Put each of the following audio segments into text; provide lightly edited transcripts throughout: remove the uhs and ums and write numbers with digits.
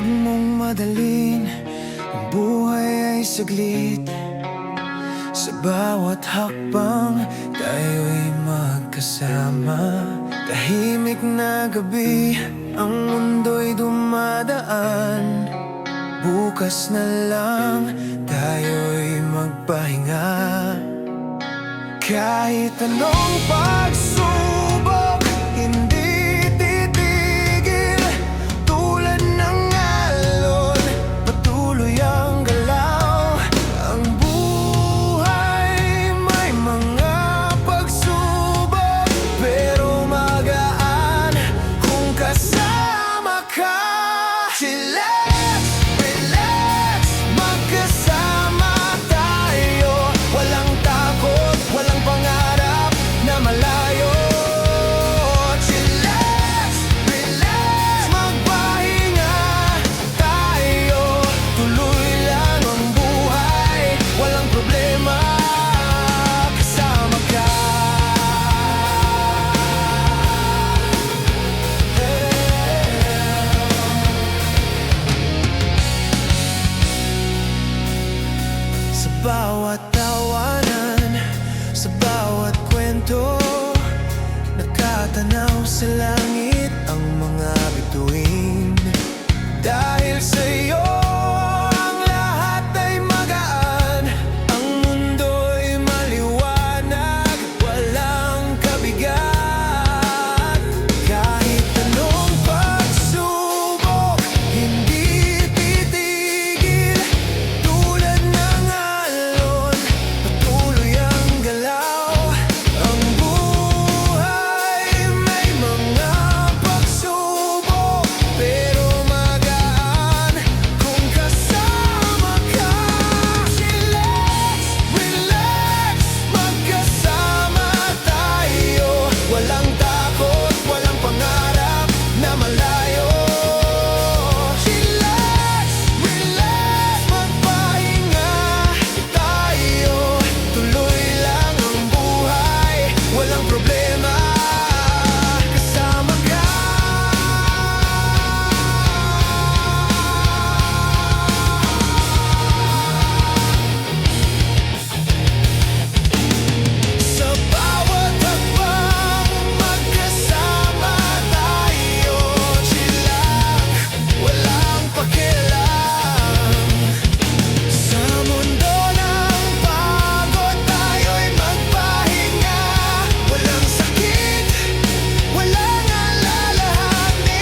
Huwag mong madalin, ang buhay ay saglit. Sa bawat hakbang, tayo'y magkasama. Tahimik na gabi, ang mundo'y dumadaan. Bukas na lang, tayo'y magpahinga. Kahit anong pagsubok, hindi titigil. Tulad ng alon, patuloy ang galaw. Ang buhay may mga pagsubok, pero magaan kung kasama ka. Chillax, relax, magkasama tayo. Walang takot, walang pangarap na malayo. Chillax, relax, magpahinga tayo. Tuloy lang ang buhay, walang problema, kasama ka. Sa bawat tawanan, sa bawat kwento, nakatanaw sa langit ang mga bituin. Dahil sa'yo ang lahat ay magaan, ang mundo'y maliwanag, walang kabigat. Kahit anong pagsubok, hindi titigil. Tulad ng alon, patuloy ang galaw. Ang buhay may mga pagsubok, pero magaan kung kasama ka. Chillax, relax, magkasama tayo. Walang takot, walang pangarap na malayo. Chillax, relax, magpahinga tayo. Tuloy lang ang buhay, walang problema, kasama ka. Sa bawat hakbang, magkasama tayo. Chillax, walang pakialam. Sa mundo ng pagod, tayo'y magpahinga. Walang sakit, walang alalahanin.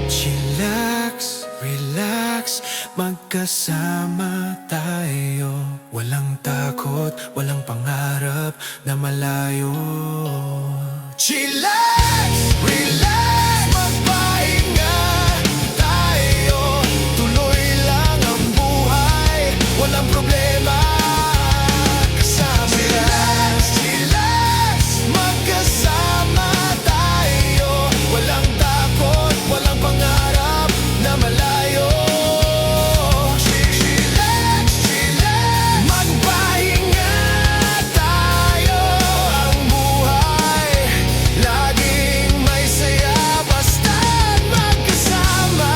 Chillax, relax, magkasama tayo. Walang takot, walang pangarap na malayo. Chillax, relax, magpahinga tayo. Tuloy lang ang buhay, walang problema, kasama ka. Chillax, relax, magkasama tayo. Walang takot, walang pangarap na malayo. Chillax, chillax, magpahinga tayo. Ang buhay laging may saya, basta't magkasama.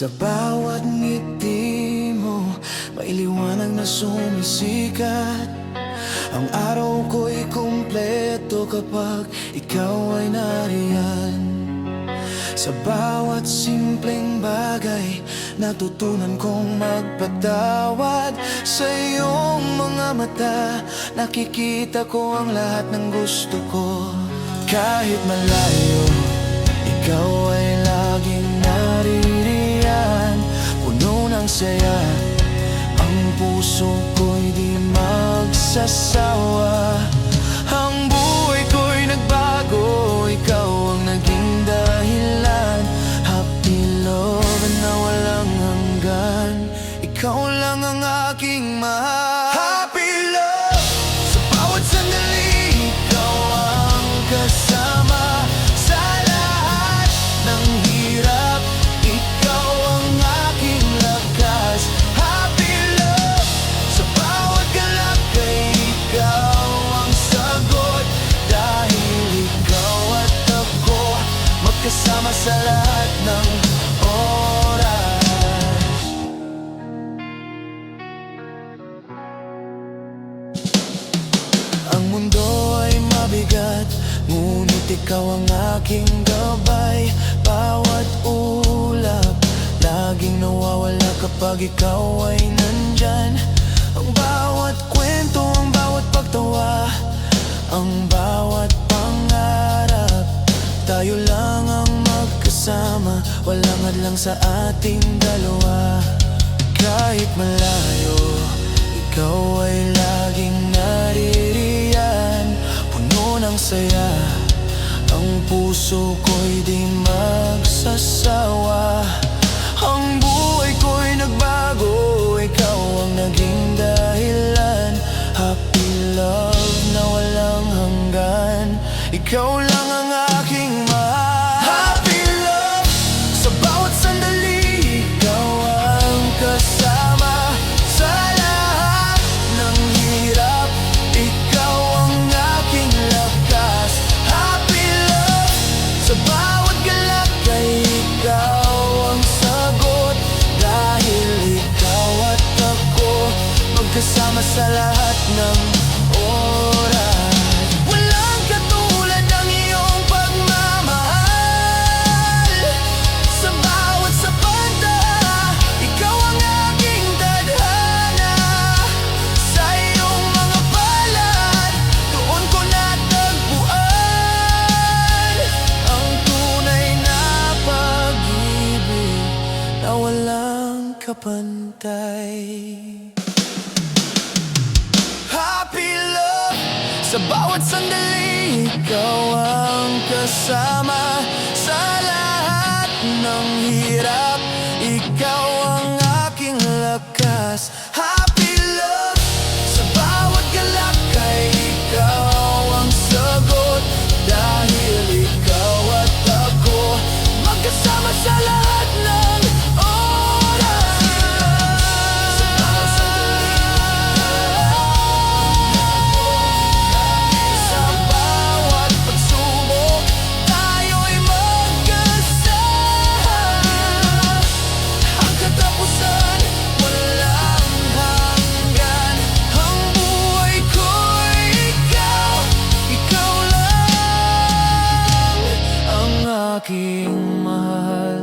Sa bawat ngiti mo, may liwanag na sumisikat. Ang araw ko'y kumpleto kapag ikaw ay nariyan. Sa bawat simpleng bagay, natutunan kong magpatawad. Sa iyong mga mata, nakikita ko ang lahat ng gusto ko. Kahit malayo, ikaw ay laging naririyan. Puno ng saya, ang puso ko'y di magsasawa. Ang buhay ko'y nagbago, ikaw ang naging dahilan. Happy love na walang hanggan. sa lahat ng oras. Ang mundo ay mabigat, ngunit ikaw ang aking gabay. Bawat ulap, laging nawawala kapag ikaw ay nandyan. Ang bawat kwento, ang bawat pagtawa, ang bawat pangarap, tayo lang ang magkasama, walang hadlang sa ating dalawa. Kahit malayo, ikaw ay laging naririyan. Puno ng saya, ang puso ko'y di magsasawa. Ang buhay ko'y nagbago, ikaw ang naging dahilan. Happy love na walang hanggan, ikaw lang ang aking mahal. Happy love, sa bawat sandali, ikaw ang kasama. Sa lahat ng hirap, ikaw ang aking lakas. Happy love, sa bawat galak ay ikaw ang sagot. Dahil ikaw at ako, magkasama sa lahat ng oras. Walang katulad ng iyong pagmamahal. Sa bawat sapanta, ikaw ang aking tadhana. Sa iyong mga palad, doon ko natagpuan ang tunay na pag-ibig na walang kapantay. Happy love, sa bawat sandali, ikaw ang kasama. Sa lahat ng hirap, ikaw ang aking lakas. Happy love, sa bawat galak ay ikaw ang sagot. Dahil ikaw at ako, magkasama sa lahat ng oras. Sa bawat sandali, sa bawat pagsubok, tayo'y magkasama. Ang katapusan, walang hanggan. Ang buhay ko'y ikaw, ikaw lang ang aking mahal.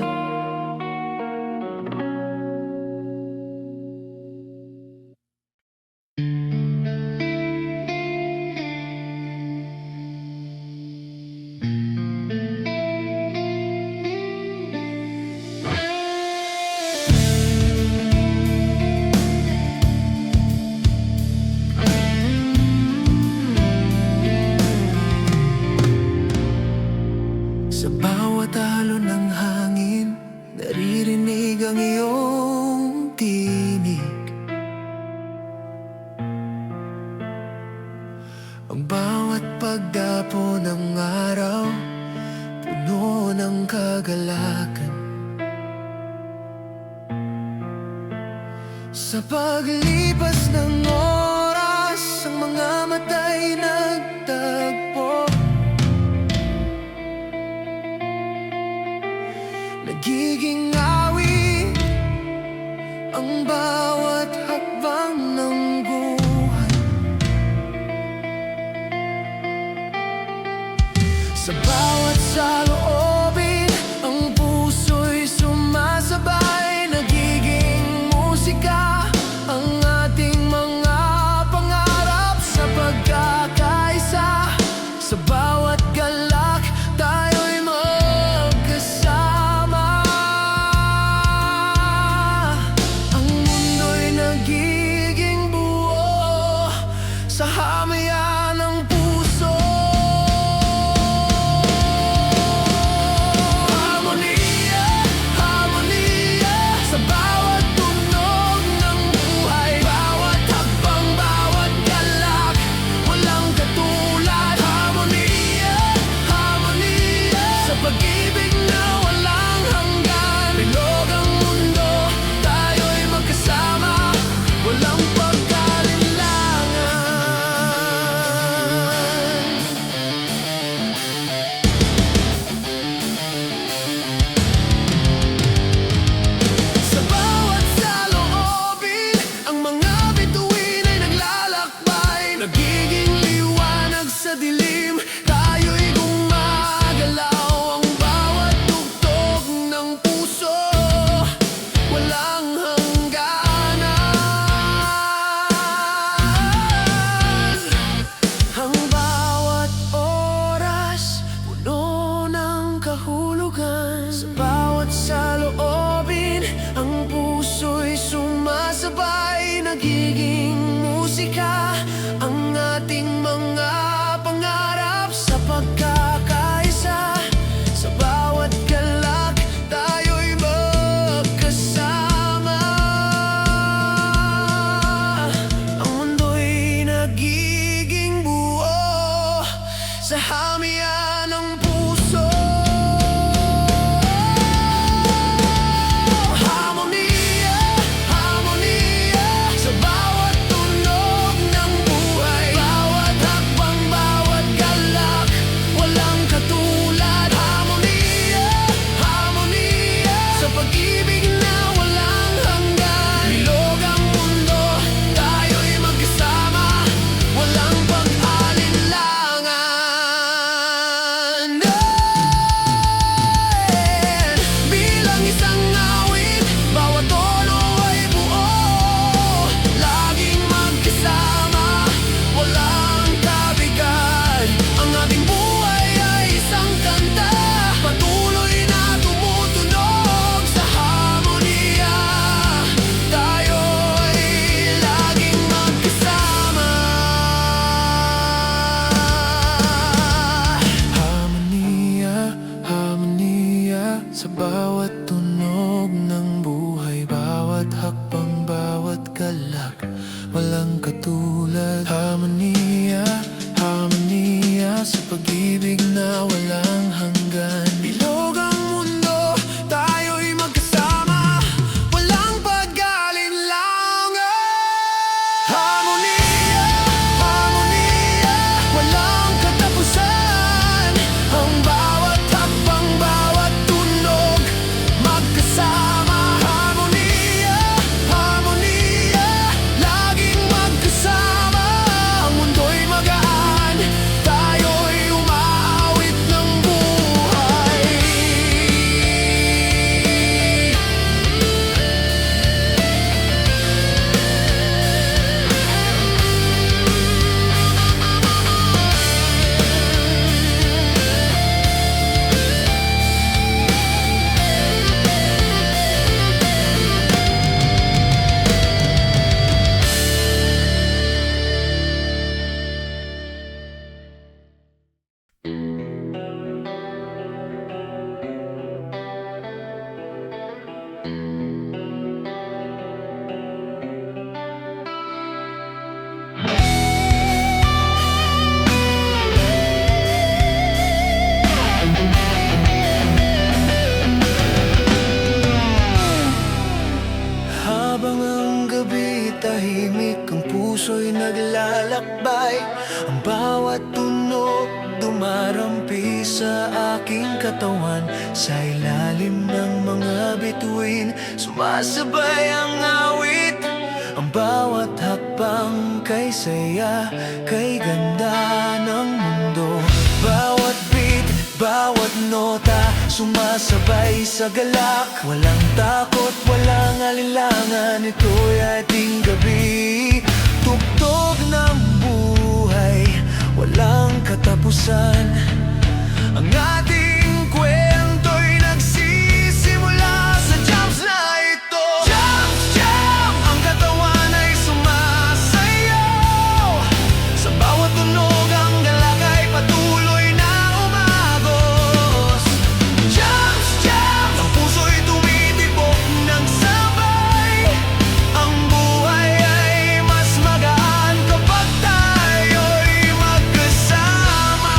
Sa bawat alon ng hangin, naririnig ang iyong tinig. Ang bawat pagdapo ng araw, puno ng kagalakan. Sa paglipas ng oras, ang mga mata'y nagtagpo. Nagiging awit ang bawat hakbang ng buhay. Sa bawat saloobin, ang puso'y sumasabay. Nagiging musika ang ating mga pangarap. Sa pagkakaisa, sa bawat galak, tayo'y magkasama. Ang mundo'y nagiging buo sa hamayan ng puso. Harmonia, harmonia, sa bawat tunog ng buhay. Bawat hakbang, bawat galak, walang katulad. Harmonia, harmonia, sa pag-ibig na walang hanggan. Bilog ang mundo, tayo'y magkasama, walang pagkalinlangan. pag-ibig na walang hanggan. Bilog ang mundo, tayo'y magkasama, walang pag-alinlangan. Harmonia, harmonia, walang katapusan. Ang bawat hakbang, bawat tunog, magkasama. Harmonia, harmonia, laging magkasama. Ang mundo'y magaan, tayo'y umaawit ng buhay. Habang ang gabi tahimik, ang puso'y naglalakbay. Ang bawat tunog dumarampi sa aking katawan. Sa ilalim ng mga bituin, sumasabay ang awit. Ang bawat hakbang kay saya, kay ganda ng mundo. Bawat beat, bawat nota, sumasabay sa galak. Walang takot, walang alinlangan, ito'y ating gabi. Tugtog ng buhay, walang katapusan. Ang ating kwento'y nagsisimula sa jams na ito. Jams, jam! Ang katawan ay sumasayaw. Sa bawat tunog ang galak ay patuloy na umagos. Jams, jam! Ang puso'y tumitibok ng sabay. Ang buhay ay mas magaan kapag tayo'y magkasama.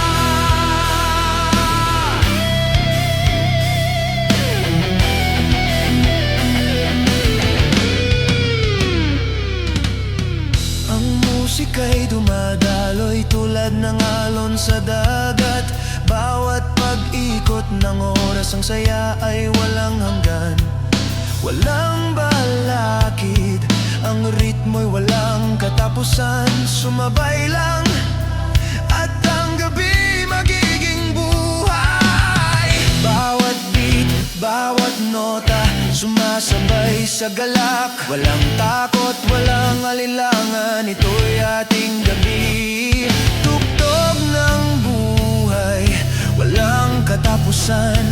Ang musika'y dumadaloy tulad ng alon sa dagat. Bawat pag-ikot ng oras, ang saya ay walang hanggan. Walang balakid, ang ritmo'y walang katapusan. Sumabay lang at ang gabi magiging buhay. Bawat beat, bawat nota, sumasabay sa galak. Walang takot, walang alinlangan, ito'y ating gabi. Tugtog ng buhay, walang katapusan.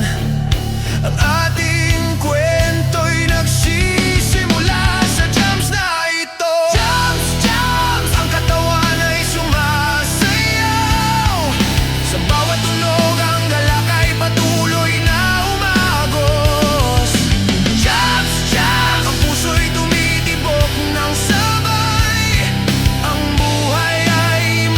Ang ating kwento'y nagsisimula sa jams na ito. Jams, jams! Ang katawan ay sumasayaw. Sa bawat tunog ang galak ay patuloy na umagos. Jams, jams! Ang puso'y tumitibok ng sabay. Ang buhay ay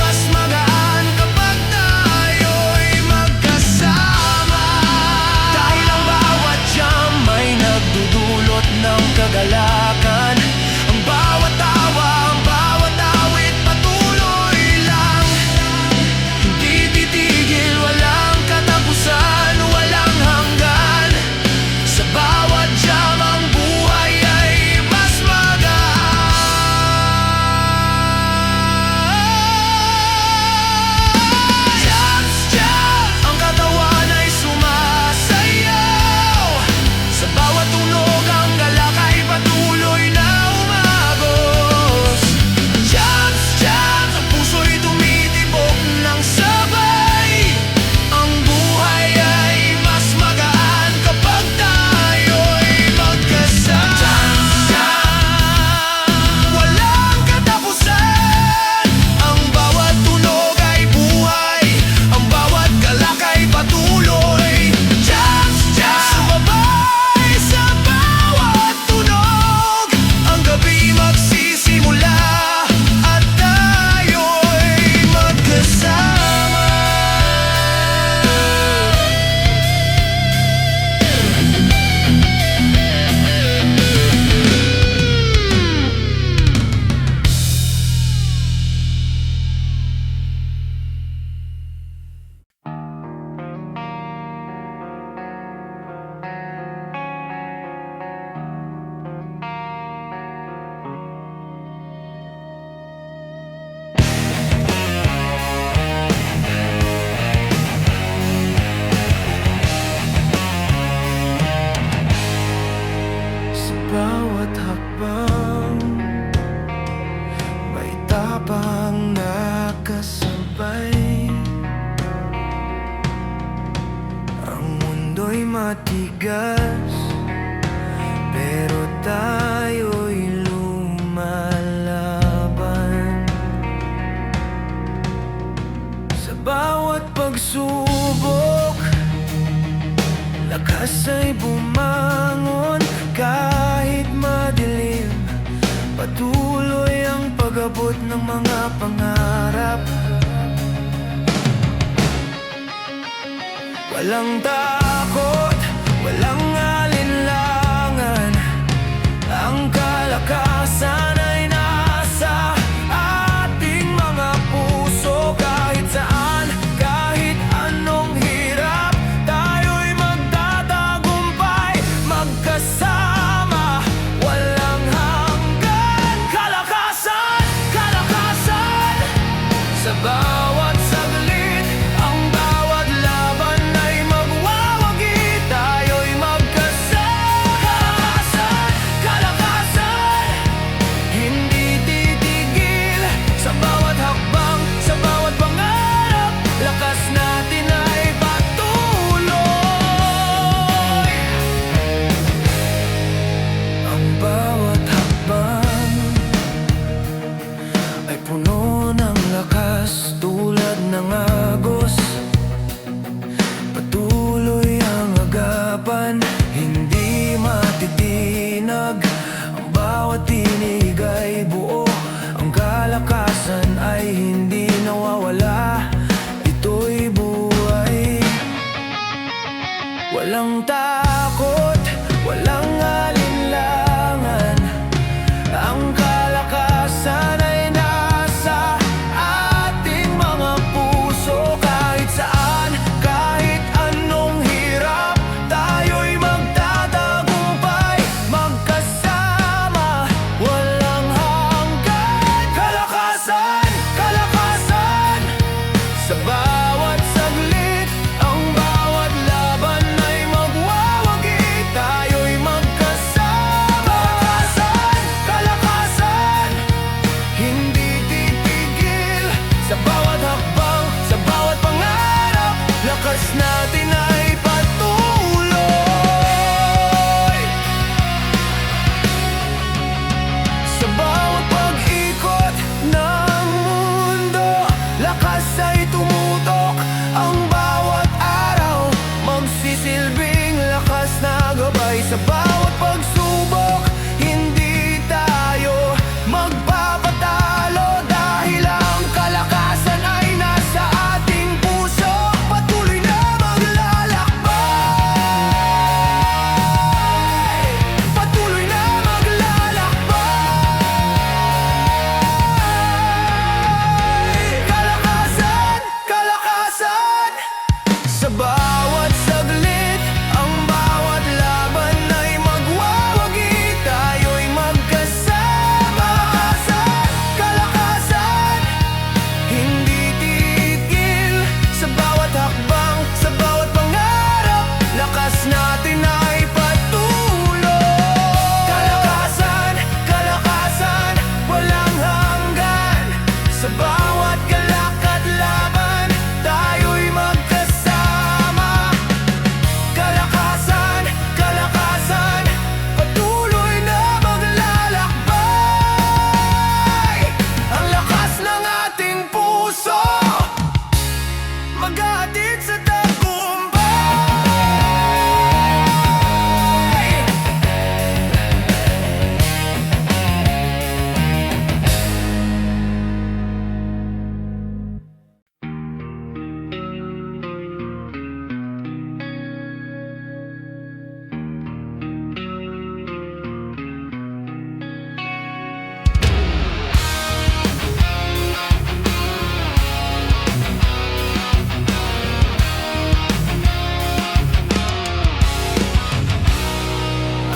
matigas, pero tayo'y lumalaban. Sa bawat pagsubok, lakas ay bumangon. Kahit madilim, patuloy ang pag-abot ng mga pangarap. Walang takot, walang alinlangan. Ang kalakasan ay nasa ating mga puso. Kahit saan, kahit anong hirap, tayo'y magtatagumpay. Magkasama, walang hanggan. Kalakasan, kalakasan. Sa bawat saglit, ang bawat laban ay magwawagi. Tayo'y magkasama. Kalakasan, kalakasan. Hindi titigil. Sa bawat hakbang, sa bawat pangarap, lakas natin ay patuloy. Ang bawat hakbang ay puno ng lakas, tulad ng agos. Patuloy ang agapan, hindi matitinag. Ang bawat tinig ay buo. Ang kalakasan ay hindi nawawala. Ito'y buhay. Walang takot, walang alinlangan. Ang kalakasan ay nasa ating mga puso. Kahit saan, kahit anong hirap, tayo'y magtatagumpay. Magkasama, walang hanggan. Kalakasan, kalakasan. Sa bawat saglit, ang bawat laban ay magwawagi. Tayo'y magkasama. Kalakasan, kalakasan. Hindi titigil. Sa bawat hakbang, sa bawat pangarap, lakas natin ay patuloy. Sa bawat pag-ikot ng mundo, lakas ay tumutok. Ang bawat araw, magsisilbing lakas na gabay. Sa bawat pagsubok, hindi tayo magpapatalo. Dahil ang kalakasan ay nasa ating puso. Patuloy na maglalakbay. Patuloy na maglalakbay. Kalakasan, kalakasan. Sa bawat saglit, ang bawat laban ay magwawagi. Tayo'y magkasama. Kalakasan, kalakasan. Hindi titigil. Sa bawat hakbang, sa bawat pangarap, lakas natin ay patuloy. Kalakasan, kalakasan. Walang hanggan. Sa bawat galak at laban, tayo'y magkasama. Kalakasan, kalakasan. Patuloy na maglalakbay. Ang lakas ng ating puso, maghahatid sa tagumpay.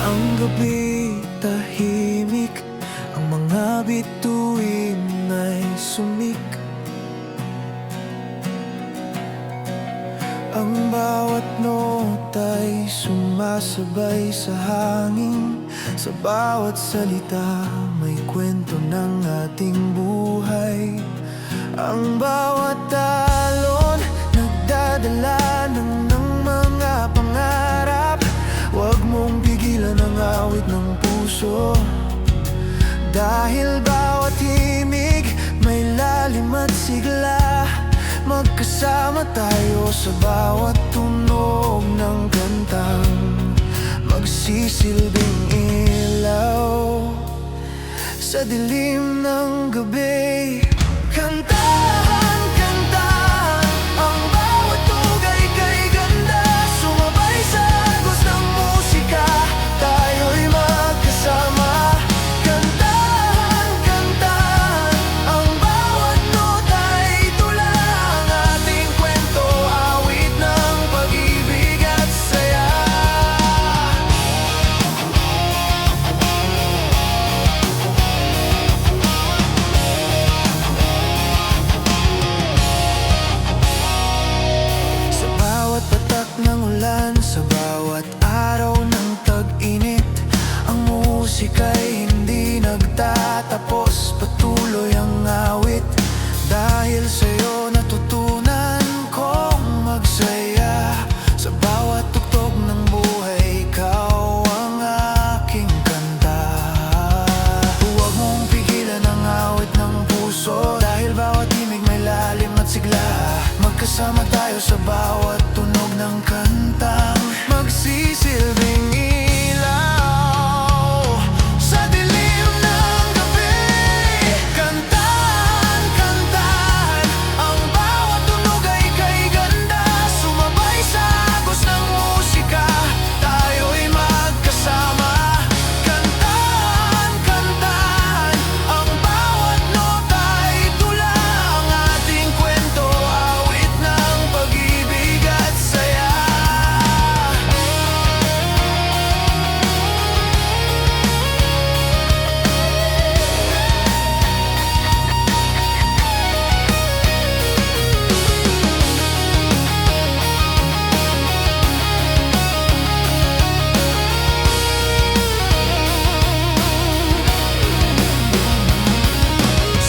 Ang gabi tahimik, ang mga bituin ay sumik. Ang bawat nota'y sumasabay sa hangin. Sa bawat salita may kwento ng ating buhay. Ang bawat talon nagdadala ng mga pangarap. puso. Dahil bawat himig may lalim at sigla, magkasama tayo sa bawat tunog ng kantang magsisilbing ilaw sa dilim ng gabi. Kantahan, kantahan ang bawat tugay kay ganda, sumabay sa agos ng musika, tayo'y magkasama. Kantahan, kantahan ang bawat nota'y tula, ang ating kwento, awit ng pag-ibig at saya. Sa bawat patak ng ulan, sa bawat araw ng tag-init, ang musika'y hindi nagtatapos, patuloy ang awit. Dahil sa'yo natutunan kong magsaya, sa bawat tugtog ng buhay, ikaw ang aking kanta. Huwag mong pigilan ang awit ng puso, dahil bawat himig may lalim at sigla, magkasama tayo sa bawat tunog ng kantang magsisilbing ilaw sa dilim ng gabi. Kantahan, kantahan ang bawat tunog ay kay ganda, sumabay sa agos ng musika, tayo'y magkasama. Kantahan, kantahan ang bawat nota ay tula, ang ating kwento, awit ng pag-ibig at saya.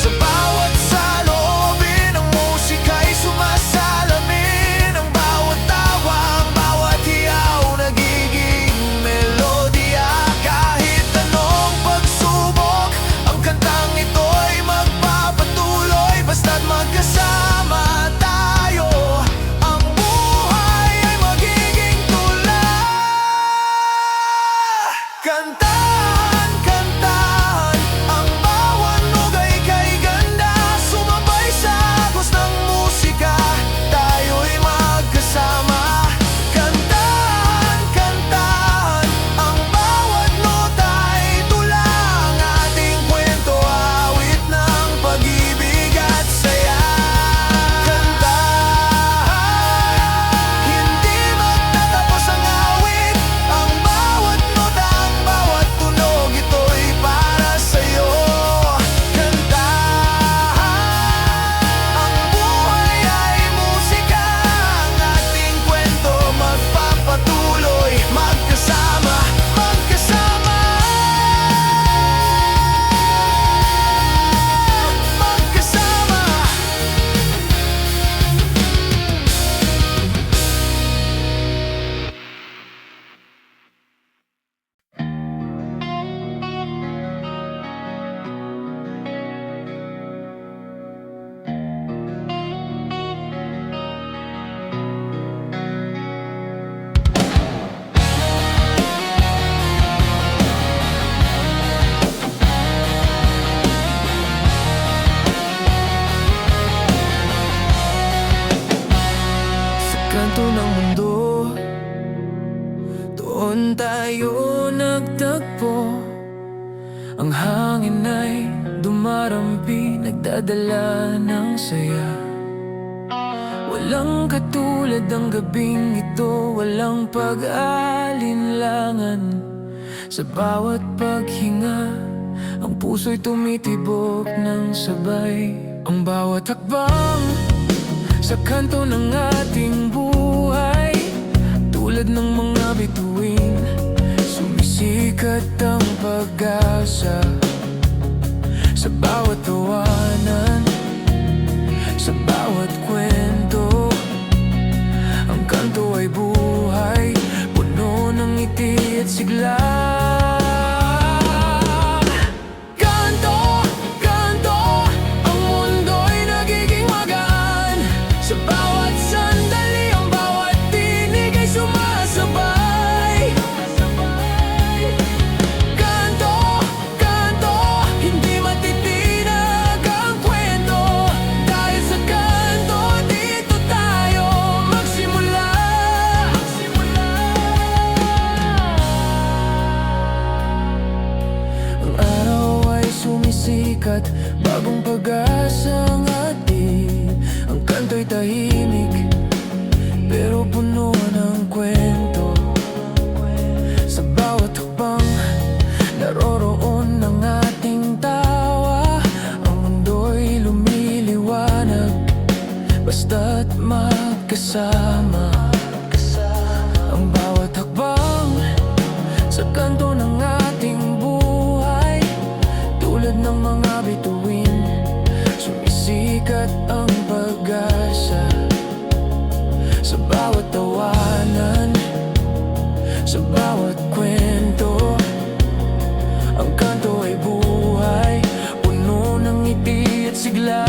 Sa bawat saloobin ng musika'y sumasalamin, ang bawat tawa, ang bawat hiyaw nagiging melodya. Kahit anong pagsubok, ang kantang ito'y magpapatuloy, basta't magkasama tayo, ang buhay ay magiging tula. Kantahan, kantahan ang bawat nugay kay ganda, sumabay sa agos ng musika, tayo'y magkasama. Kantahan, kantahan ang bawat nota ay tula, ang ating kwento, awit ng pag-ibig at saya. Kantahan, hindi magtatapos ang awit, ang bawat nota, ang bawat tunog, ito'y para sa'yo. Kantahan, ang buhay ay musika, ang ating kwento magpapatuloy, magkasama, magkasama, magkasama. Sa kanto ng mundo, doon tayo nagtagpo. Ang hangin ay dumarampi, nagdadala ng saya. Walang katulad ang gabing ito, walang pag-alinlangan. Sa bawat paghinga, ang puso'y tumitibok ng sabay. Ang bawat hakbang sa kanto ng ating buhay, tulad ng mga bituin, sumisikat ang pag-asa. Sa bawat tawanan, sa bawat kwento, ang kanto ay buhay, puno ng ngiti at sigla. tahimik pero puno ng kwento. Sa bawat hakbang naroroon ang ating tawa. Ang mundo'y lumiliwanag basta't magkasama. Ang bawat hakbang sa kanto ng ating buhay, tulad ng mga bituin, sumisikat ang pag-asa. Sa bawat tawanan, sa bawat kwento, ang kanto ay buhay, puno ng ngiti at sigla.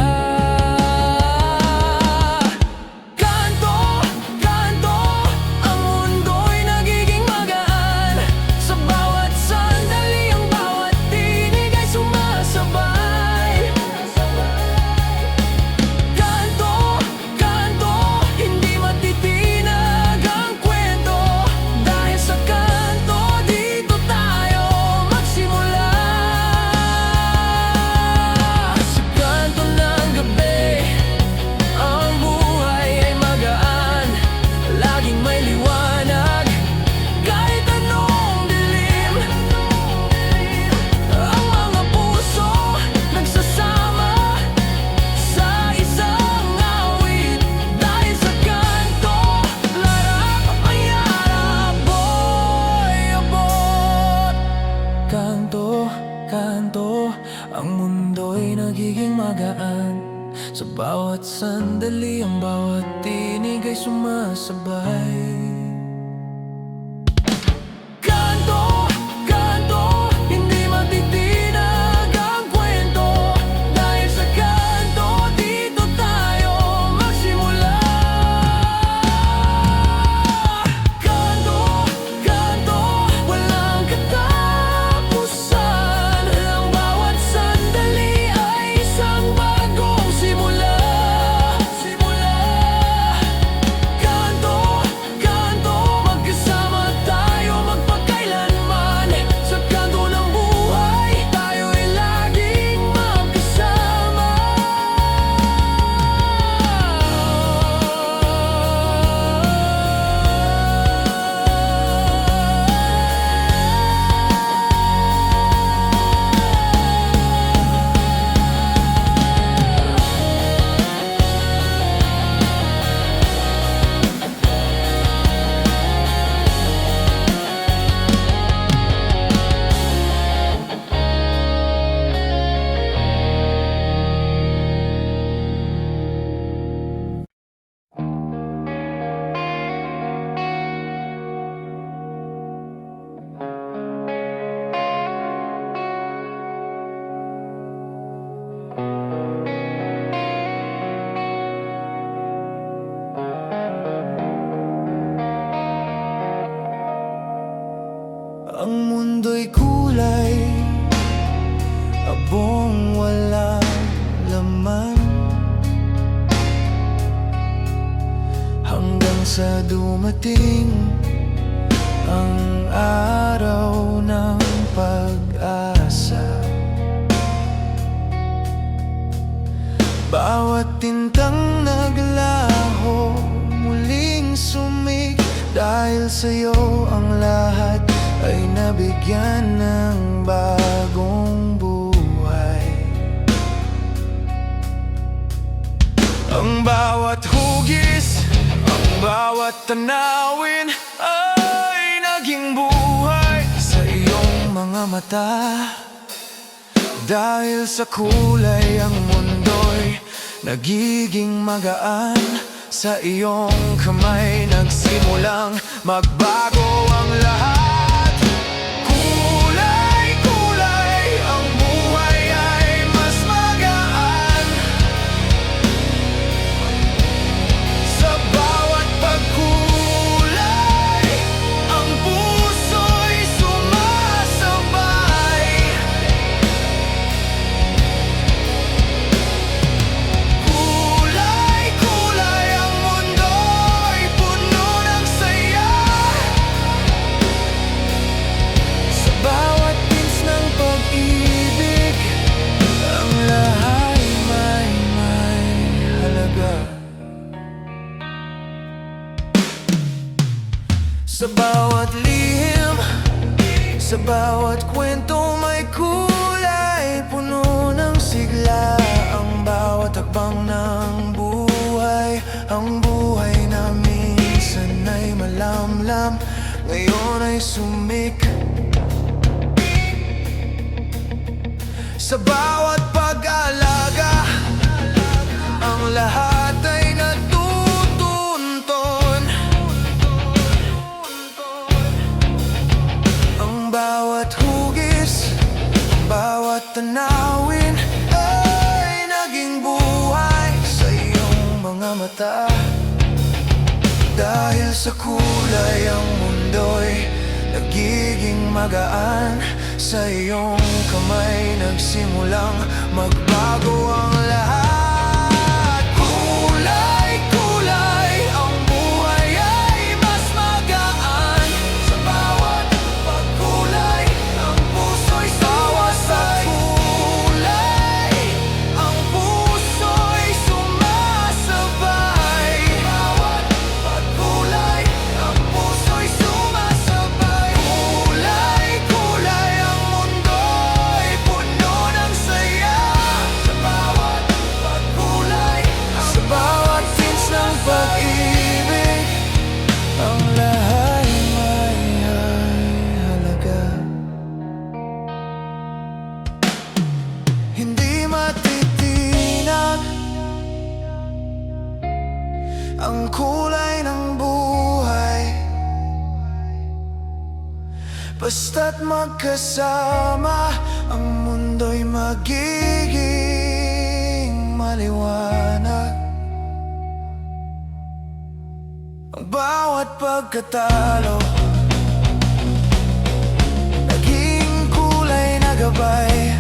Kanto, ang mundo'y nagiging magaan. Sa bawat sandali, ang bawat tinig ay sumasabay. Kanto, kanto, hindi matitinag ang kwento. Dahil sa kanto, dito tayo magsimula. Kanto, kanto, walang katapusan. Ang mundo'y kulay, abong walang laman, hanggang sa dumating ang araw ng pag-asa. Bawat tintang naglaho, muling sumik. Dahil sa'yo ang lahat ay nabigyan ng bagong buhay. Ang bawat hugis, ang bawat tanawin ay naging buhay sa iyong mga mata. Dahil sa kulay ang mundo'y nagiging magaan. Sa iyong kamay nagsimulang magbago ang lahat. Kulay, kulay, ang buhay ay mas magaan. Sa bawat pagkulay, ang puso'y sumasabay. Kulay, kulay, ang mundo'y puno ng saya. Sa bawat lihim, sa bawat kwento may kulay, puno ng sigla. Ang bawat hakbang ng buhay, ang buhay na minsan ay malamlam, ngayon ay sumik. Sa bawat pag-alaga, ang lahat ay natutunton. Ang bawat hugis, ang bawat tanawin ay naging buhay sa iyong mga mata. Dahil sa kulay ang mundo'y nagiging magaan, sa iyong kamay nagsimulang magbago ang lahat. Kulay, kulay, ang buhay ay mas magaan. Sa bawat pagkulay, ang puso'y sumasabay. Kulay, ang puso'y sumasabay. Bawat pagkulay, ang puso'y sumasabay. Kulay, kulay, ang mundo'y puno ng saya. Sa bawat pagkulay, sa bawat tints ng pag-ibig, ang lahat may halaga. Hindi matitinag ang kulay ng buhay, basta't magkasama, ang mundo'y magiging maliwanag. Ang bawat pagkatalo, naging kulay na gabay.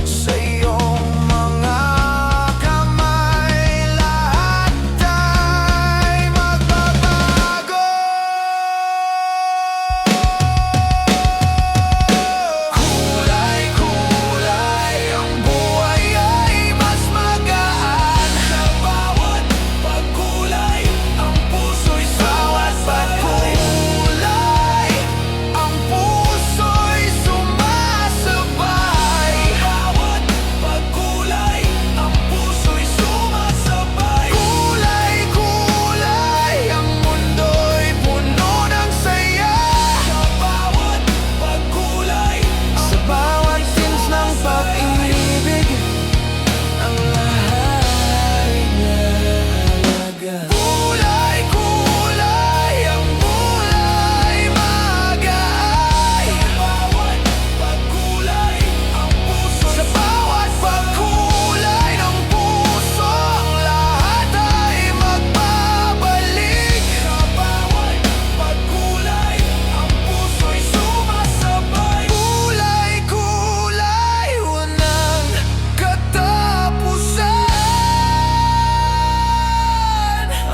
Sa iyong mga kamay, lahat ay magbabago. Kulay, kulay, ang buhay ay mas magaan. Sa bawat pagkulay, ang puso'y sumasabay. Kulay, ang puso'y sumasabay. Bawat pagkulay, ang puso'y sumasabay. Kulay, kulay, ang mundo'y puno ng saya. Sa bawat pagkulay, sa bawat tints ng pag-ibig, ang lahat ay mahalaga. Kulay, kulay, ang buhay magay. Sa bawat pagkulay, ang puso, sa bawat pagkulay ng puso, ang lahat ay magbabalik. Sa bawat pagkulay, ang puso'y sumasabay. Kulay, kulay, walang katapusan.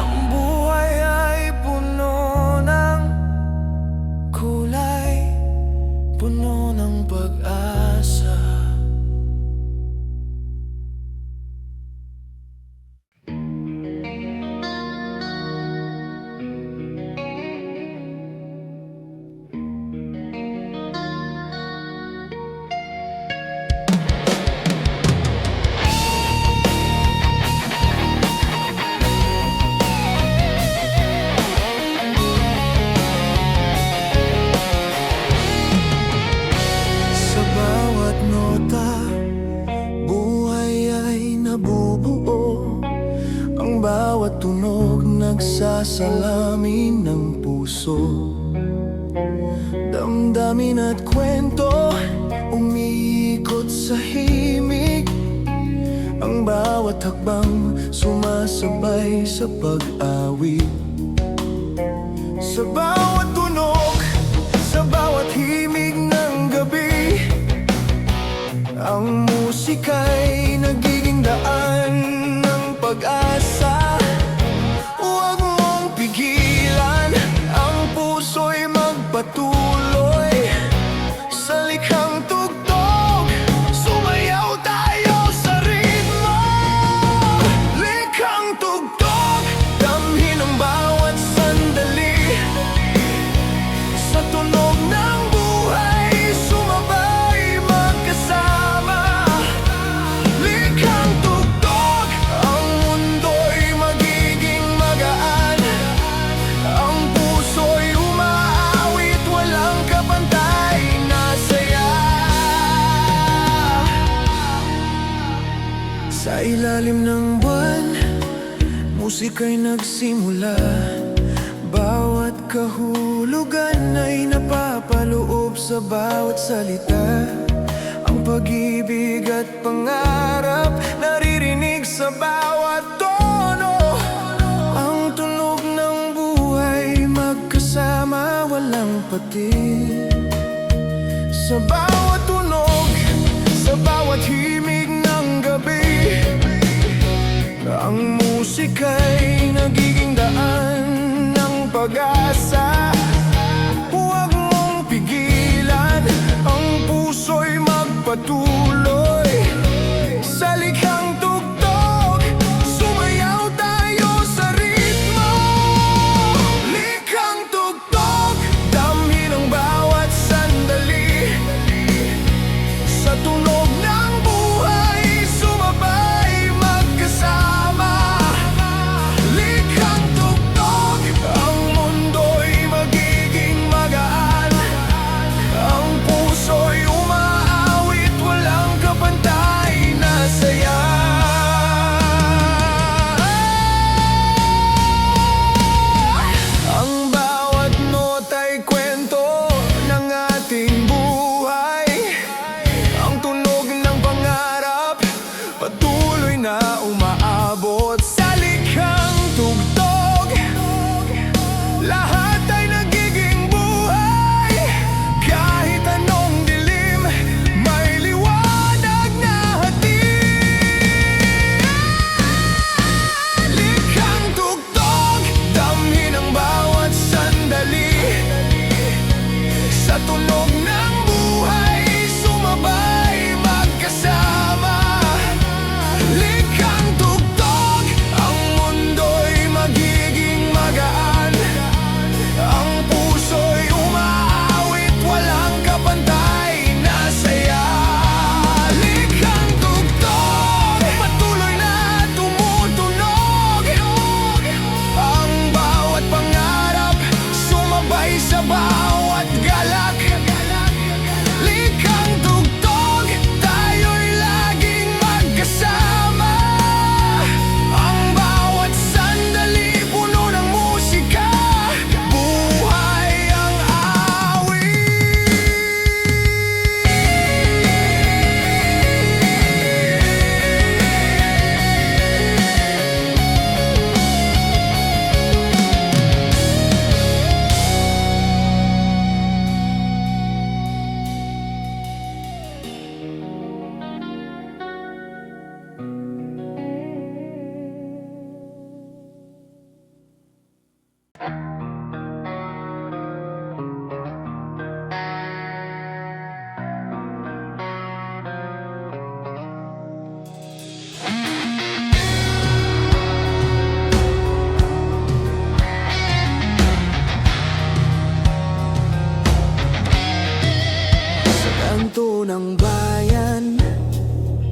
Ang buhay ay puno ng kulay, puno ng pag-asa. Sa bawat nota, buhay ay nabubuo. Ang bawat tunog nagsasalamin ng puso. Damdamin at kwento, umiikot sa himig. Ang bawat hakbang sumasabay sa pag-awit. Sa bawat tunog, sa bawat himig ng gabi, ang musika'y nagiging daan ng pag-asa. Huwag mong pigilan, ang puso'y magpatuloy sa likhang tugtog. Sumayaw tayo sa ritmo, likhang tugtog, damhin ang bawat musika'y nagsimula, bawat kahulugan ay napapaloob sa bawat salita. Ang pag-ibig at pangarap naririnig sa bawat tono. Ang tunog ng buhay magkasama, walang patid. Sa bawat tunog, sa bawat himig ng gabi, ang musika'y nagiging daan ng pag-asa. Huwag mong pigilan, ang puso'y magpatuloy sa likhang tugtog. Sumayaw tayo sa ritmo, likhang tugtog. Damhin ang bawat sandali, sa tunog ng buhay sumabay magkasama. Likhang tugtog, ang mundo'y magiging magaan. Ang puso'y umaawit, walang kapantay na saya. Ang bawat nota'y kwento ng ating buhay. Ang tunog ng pangarap patuloy na umaabot sa likhang tugtog. Lahat ay nagiging buhay, kahit anong dilim, may liwanag na hatid. Likhang tugtog, damhin ang bawat sandali, sa tunog ng buhay sumabay magkasama. Likhang tugtog, ang mundo'y magiging magaan. Ang puso'y umaawit, walang kapantay na saya. Likhang tugtog, patuloy na tumutunog. Ang bawat pangarap sumabay sa bawat galak. Likhang tugtog, tayo'y laging magkasama. Ang bawat sandali puno ng musika, buhay ang awit. Sa kanto ng bayan,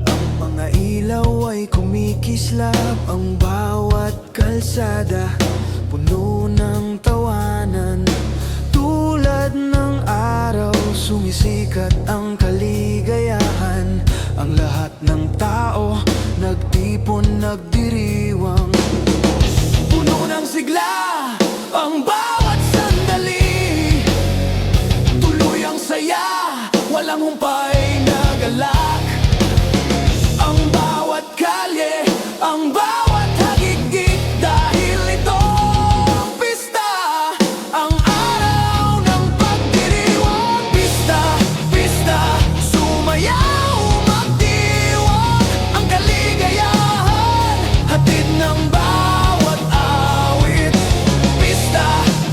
ang mga ilaw ay kumikislap. Ang bawat kalsada puno ng tawanan. Tulad ng araw, sumisikat ang kaligayahan. Ang lahat ng tao nagtipon, nagdiriwang. Puno ng sigla ang bawat sandali, tuloy ang saya, walang humpay na galak. Ang bawat kalye, ang bawat hagigit, dahil ito ang pista, ang araw ng pagdiriwang. Pista, pista, sumayaw, magdiwang. Ang kaligayahan, hatid ng bawat awit. Pista,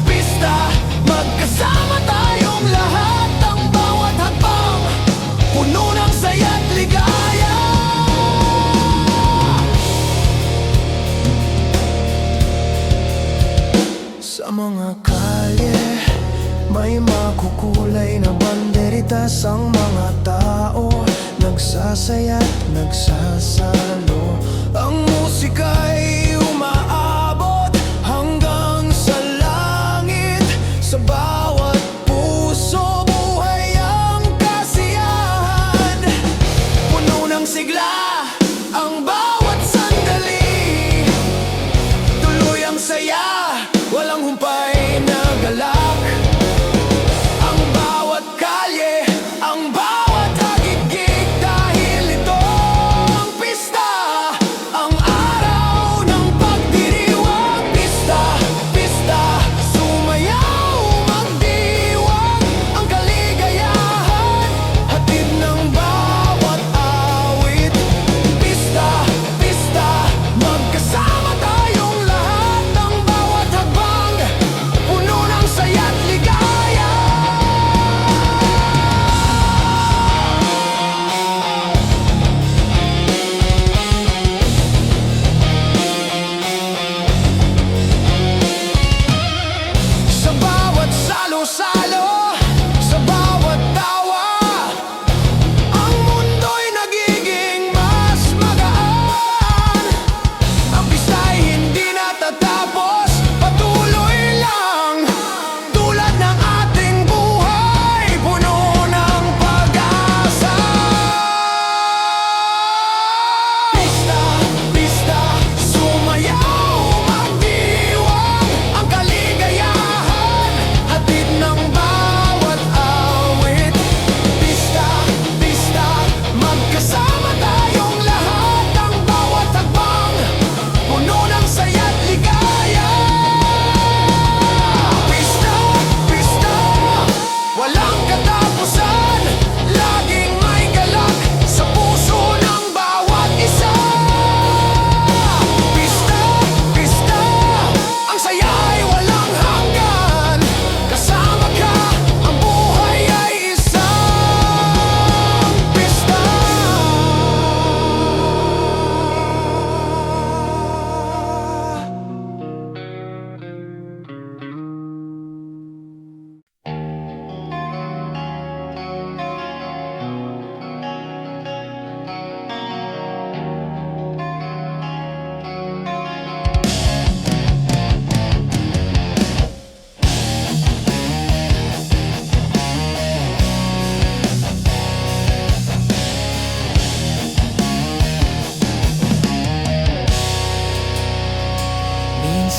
pista, magkasama tayong lahat. Ang bawat hakbang puno ng saya't ligaya. Sa mga kalye, may makukulay na banderitas. Ang mga tao nagsasaya't nagsasalo. Ang musika'y umaabot hanggang sa langit. Sa bawat puso, buhay ang kasiyahan. Puno ng sigla ang bawat sandali,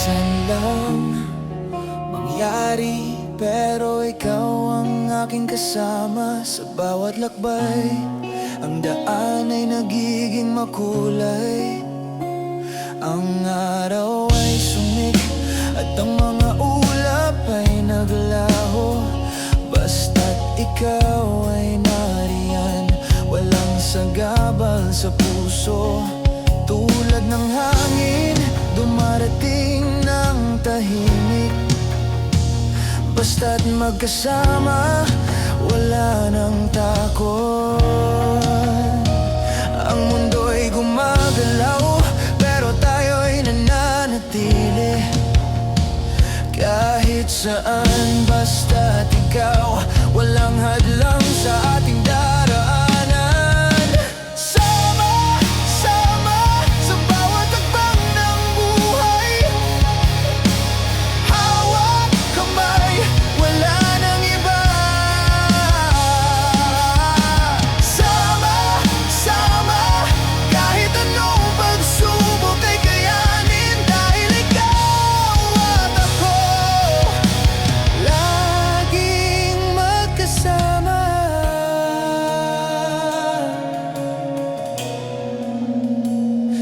minsan lang mangyari, pero ikaw ang aking kasama sa bawat lakbay. Ang daan ay nagiging makulay, ang araw ay sumik at ang mga ulap ay naglaho. Basta't ikaw ay nariyan, walang sagabal sa puso. Tulad ng hangin, dumarating ng tahimik. Basta't magkasama, wala nang takot. Ang mundo'y gumagalaw, pero tayo'y nananatili. Kahit saan, basta't ikaw, walang hadlang sa ating daraanan. Sama, sama sa bawat hakbang ng buhay. Hawak kamay, wala nang iba. Sama, sama, kahit anong pagsubok ay kayanin. Dahil ikaw at ako, laging magkasama.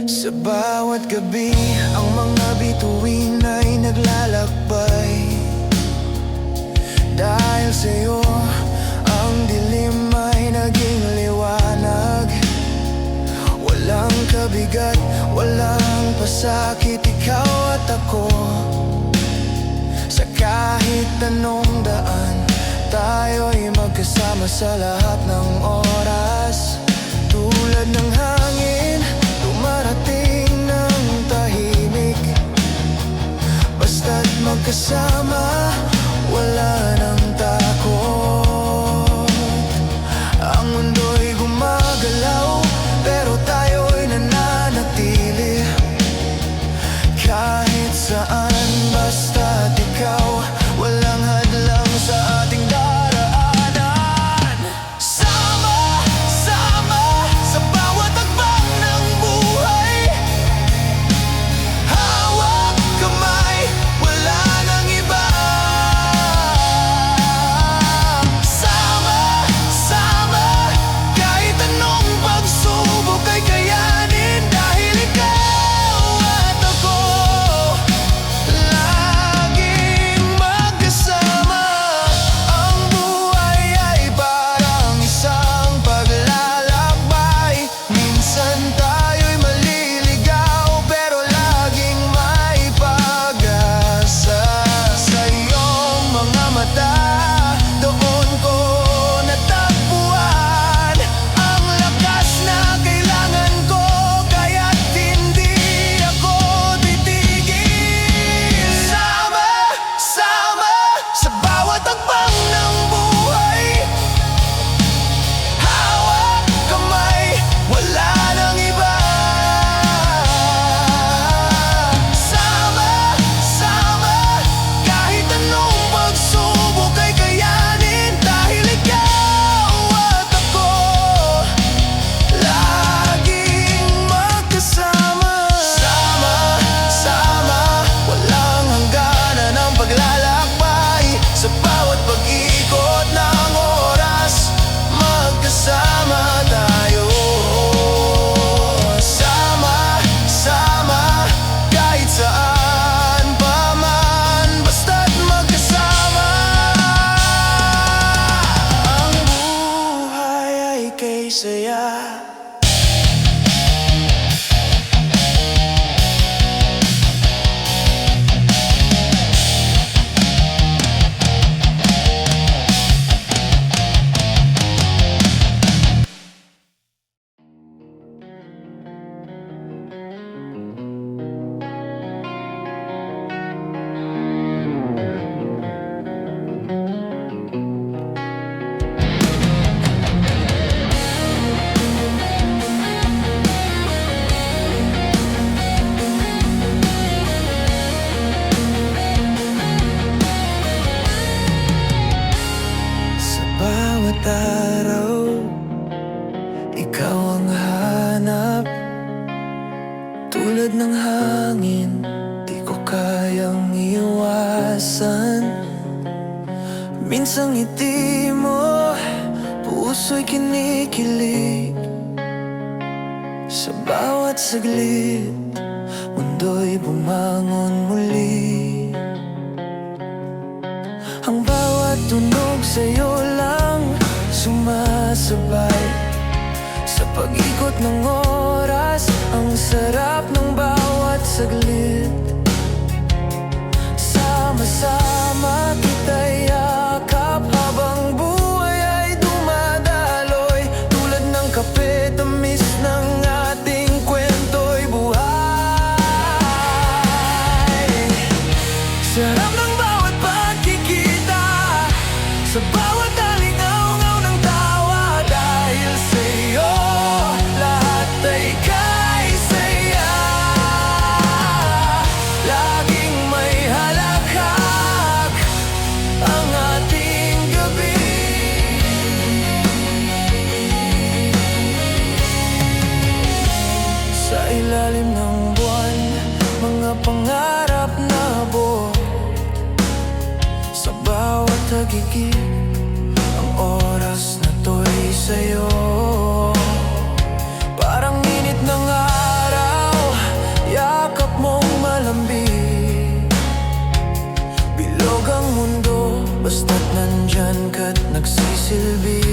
Sa bawat gabi, ang mga bituin ay naglalakbay. Dahil sa'yo, ang dilim ay naging liwanag. Walang kabigat, walang pasakit, ikaw at ako. Sa kahit anong daan, tayo'y magkasama sa lahat ng oras. Tulad ng hangin, dumarating ng tahimik. Basta't magkasama, wala nang takot. Ang mundo'y gumagalaw, pero tayo'y nananatili. Kahit saan, basta't ikaw, walang hadlang sa ating daraanan. Sama, sama sa bawat hakbang ng buhay. Hawak kamay, wala nang iba. Sama, sama, kahit anong pagsubok ay kayanin. Dahil ikaw at ako, laging magkasama. Ang buhay ay parang isang paglalakbay. Minsan tayo'y maliligaw, pero laging may pag-asa. Sa iyong mga mata, doon ko natagpuan ang lakas na kailangan ko. Kaya't hindi ako titigil. Sama, sama sa bawat hakbang ng buhay. Hawak kamay, wala nang iba. Sama, sama, kahit anong pagsubok ay kayanin. Dahil ikaw at ako, laging magkasama. Sama, sama, walang hangganan ang paglalakbay. Sa bawat pag-ikot ng oras, magkasama tayo. Sama, sama, kahit saan pa man, basta't magkasama. Ang buhay ay kay saya. Tulad ng hangin, di ko kayang iwasan. Minsang ngiti mo, puso'y kinikilig. Sa bawat saglit, mundo'y bumangon muli. Ang bawat tunog sa'yo lang sumasabay. Sa pag-ikot ng oras, ang sarap ng bawat saglit. Sama-sama kita'y yakap habang buhay ay dumadaloy. Tulad ng kape, tamis ng ating kwento'y buhay. Sarap ng bawat pagkikita, sa bawat talingaw-ngaw ng tawa. Dahil sa'yo, lahat ay kay saya. Laging may halakhak ang ating gabi. Sa ilalim ng buwan, mga pangarap na buo. Sa bawat hagigit, ang oras na to'y sa'yo. Parang init ng araw, yakap mong malambing. Bilog ang mundo, basta't nandyan ka't nagsisilbi.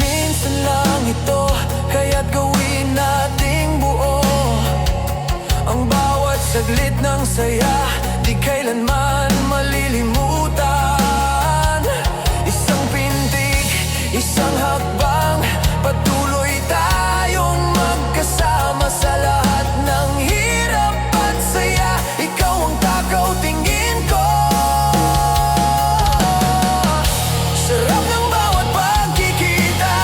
Minsan lang ito, kaya't gawin nating buo. Ang bawat saglit ng saya, di kailanman malilimutan. Isang pintig, isang hakbang, patuloy tayong magkasama. Sa lahat ng hirap at saya, ikaw ang takaw tingin ko. Sarap ng bawat pagkikita,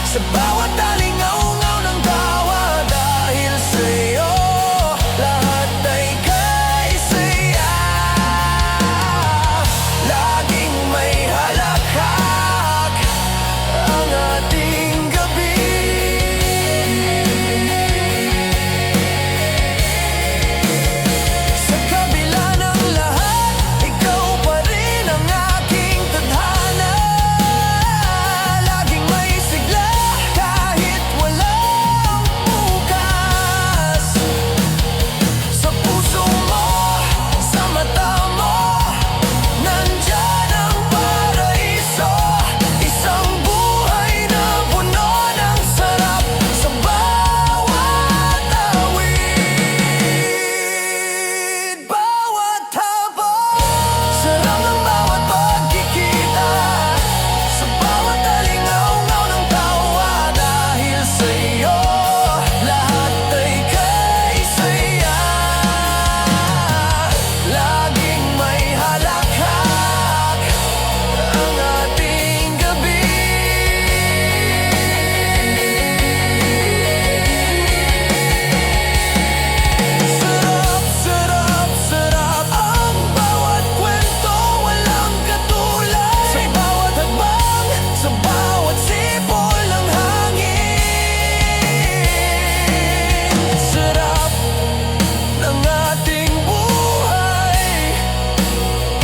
sa bawat talingaw-ngaw ng tawa. Dahil sa'yo, lahat ay kay saya. Laging may halakhak ang ating gabi. Sa kabila ng lahat, ikaw pa rin ang aking tadhana. Laging may sigla kahit walang bukas. Sa puso mo, sa mata mo, nandyan ang paraiso. Isang buhay na puno ng sarap sa bawat awit, bawat habang. Sarap ng bawat pagkikita, sa bawat talingaw-ngaw ng tawa. Dahil sa'yo, lahat ay kay saya. Laging may halakhak ang ating gabi. Sarap, sarap, sarap ang bawat kwento, walang katulad. Sa bawat hagbang, sa bawat sipol ng hangin. Sarap ng ating buhay,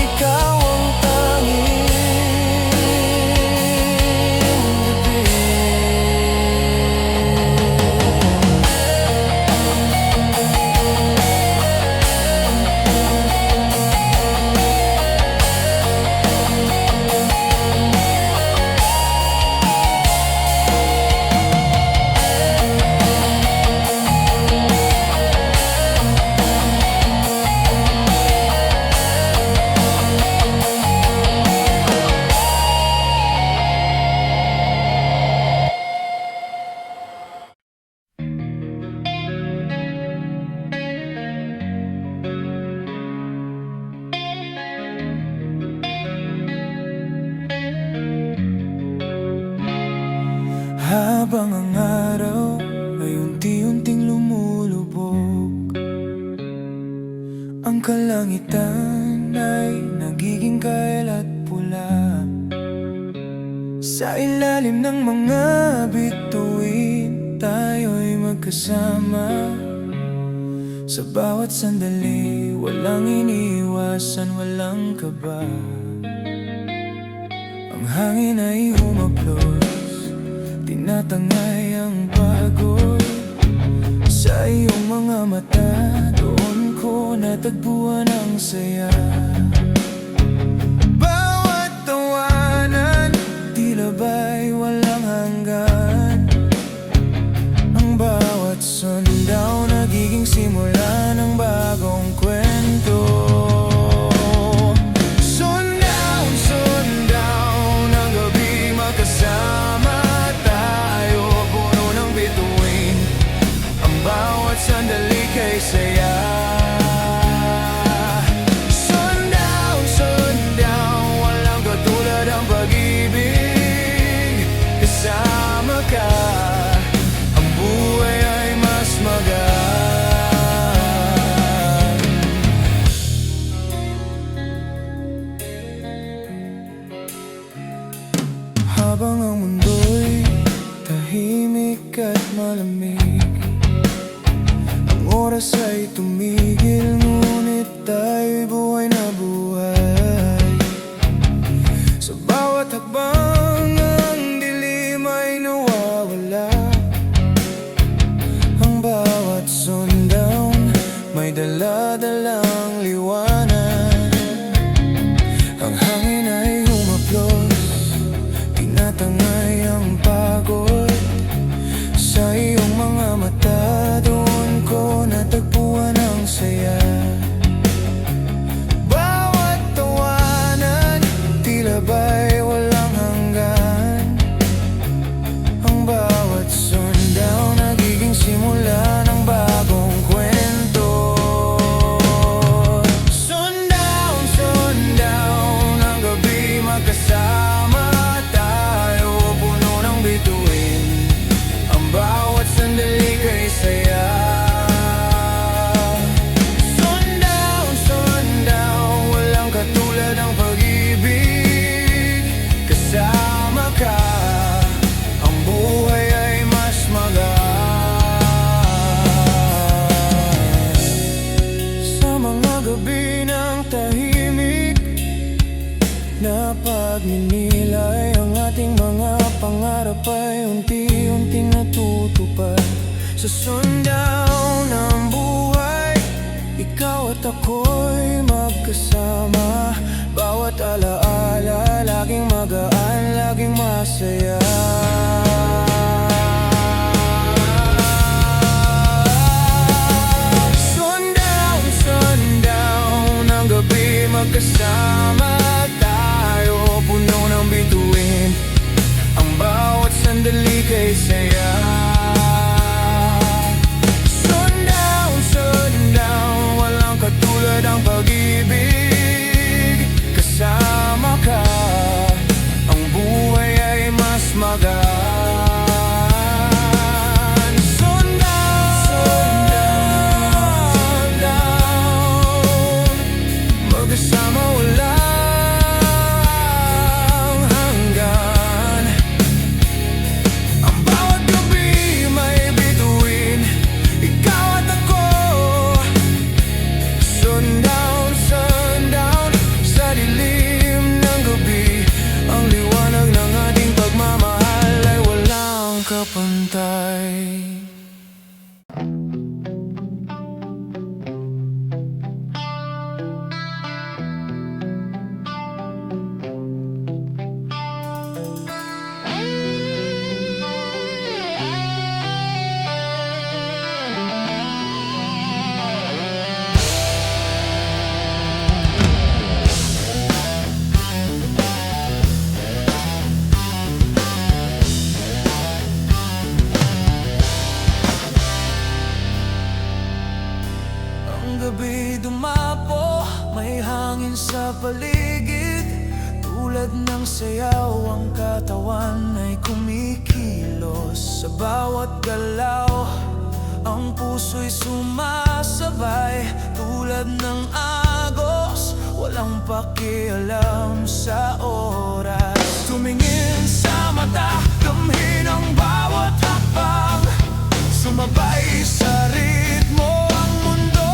ikaw ang tanging gabi. Habang ang araw ay unti-unting lumulubog, ang kalangitan ay nagiging kail at pula. Sa ilalim ng mga bituin, tayo'y magkasama. Sa bawat sandali, walang iniiwasan, walang kaba. Ang hangin ay humaplos, tinatangay ang pagod. Sa iyong mga mata, doon ko natagpuan ang saya. Bawat tawanan, tila ba'y walang hanggan. Ang bawat sundaw, nagiging simula ng bagong kwento. Sundaw, sundaw ng gabi, magkasama tayo, puno ng bituin. Ang bawat sandali kay saya. Sundaw, sundaw, walang katulad ang pag-ibig. Kasama ka, ang buhay ay mas magaan. Habang ang mundo'y tahimik at malamig, ang oras ay tumigil, ngunit tayo'y buhay na buhay. Sa bawat hakbang, ang dilim ay nawawala. Ang bawat sundown, may dala-dalang liwanag. Ang hangin ay humaplos, tinatangay ang pagod. Sa iyong mga mata, doon ko natagpuan ang saya. Bawat tawanan, tila ba'y walang hanggan. Ang bawat sundaw, nagiging simula ng bagong kwento. Sundaw, sundaw ng gabi, magkasama tayo, puno ng bituin. Ang bawat sandali kay saya. Sundaw, sundaw, walang katulad ang pag-ibig. Kasama ka, ang buhay ay mas magaan. Sa mga gabi ng tahimik na pagninilay, ang ating mga pangarap ay unti-unting natutupad. Sa sundaw ng buhay, ikaw at ako'y magkasama. Bawat alaala, laging magaan, laging masaya. Sundaw, sundaw ng gabi, magkasama tayo, puno ng bituin. Ang bawat sandali kay saya. Sundaw, sundaw, walang katulad ang pag-ibig. Kasama ka, ang buhay ay mas magaan. Sundaw, sundaw, magkasama walang hanggan. Ang bawat gabi may bituin, ikaw at ako. Sundown, sundown, sa dilim ng gabi, ang liwanag ng ating pagmamahal ay walang kapantay. Ang gabi dumapo, may hangin sa paligid. Tulad ng sayaw, ang katawan ay kumikilos. Sa bawat galaw, ang puso'y sumasabay. Tulad ng agos, walang pakialam sa oras. Tumingin sa mata, damhin ang bawat hakbang. Sumabay sa ritmo ang mundo.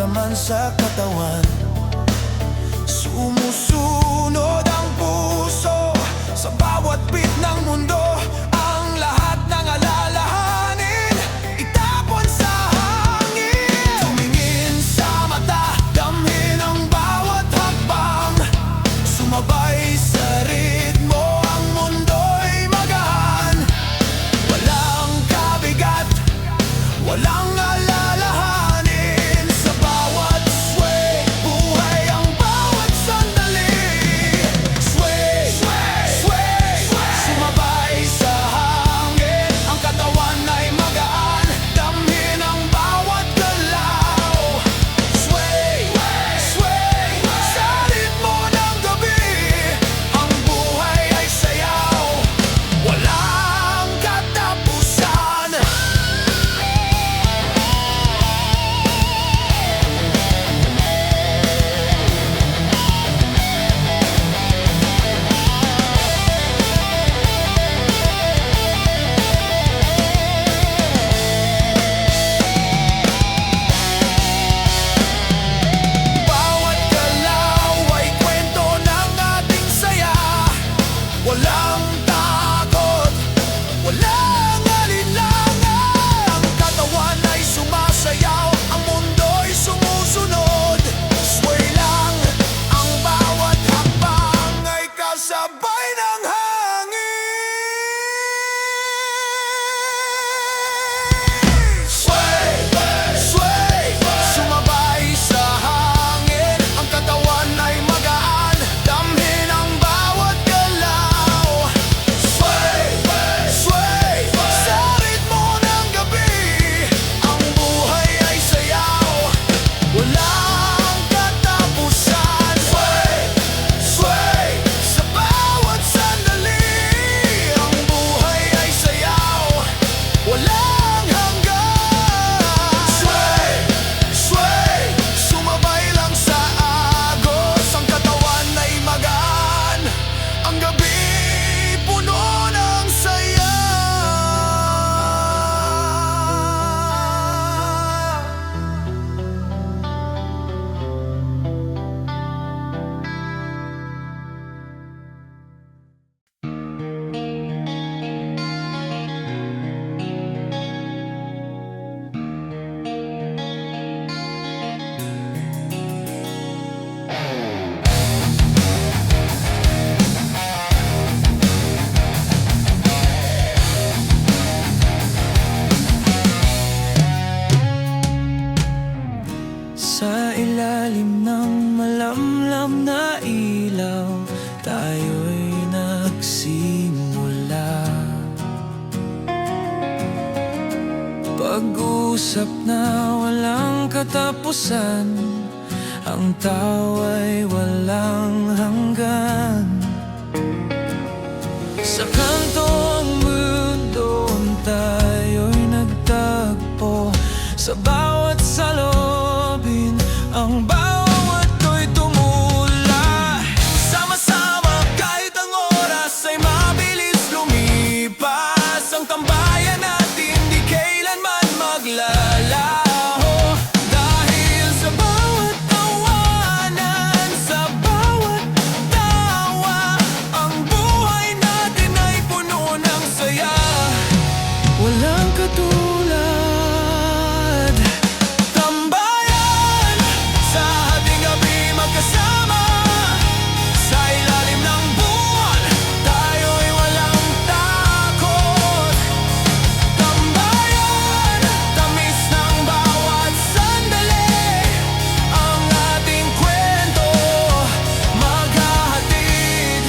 nararamdaman sa katawan. Sumusunod ang puso sa bawat bit ng mundo. Ang lahat ng alalahanin itapon sa hangin. Tumingin sa mata, damhin ang bawat hakbang. Sumabay sa ritmo, ang mundo'y magaan. Walang kabigat, walang alalahanin. Sa bawat sway, buhay ang bawat sandali. Sway, sway, sway, sway. Sumabay sa hangin, ang katawan ay magaan. Damhin ang bawat galaw. Sway, sway, sa ritmo ng gabi. Ang buhay ay sayaw, walang katapusan. Bawat galaw ay kwento ng ating saya. Walang takot, walang alinlangan. Ang katawan ay sumasayaw, ang mundo'y sumusunod. Sway lang, ang bawat hakbang ay kasabay ng hangin. Sway, sway, sumabay sa hangin. Ang katawan ay magaan, damhin ang bawat galaw. Sway, sway, sa ritmo ng gabi. Ang buhay ay sayaw, walang katapusan. Sway, sway, sa bawat sandali. Ang buhay ay sayaw, walang hanggan. Sway, sway, sumabay lang sa agos. Ang katawan ay magaan, ang gabi puno ng saya. Sa ilalim ng malamlam na ilaw, tayo'y nagsimula. Pag-usap na walang katapusan, ang tawa'y walang hanggan. Sa kanto ang mundo, tayo'y nagtagpo. Sa bawat salubin, ang bawat ko'y tumula. Sama-sama kahit ang oras ay mabilis lumipas. Ang tambayan natin di kailanman maglalaho. Dahil sa bawat tawanan, sa bawat tawa, ang buhay natin ay puno ng saya. Walang katulad. Tambayan sa ating gabi magkasama. Sa ilalim ng buwan, tayo'y walang takot. Tambayan, tamis ng bawat sandali. Ang ating kwento maghahatid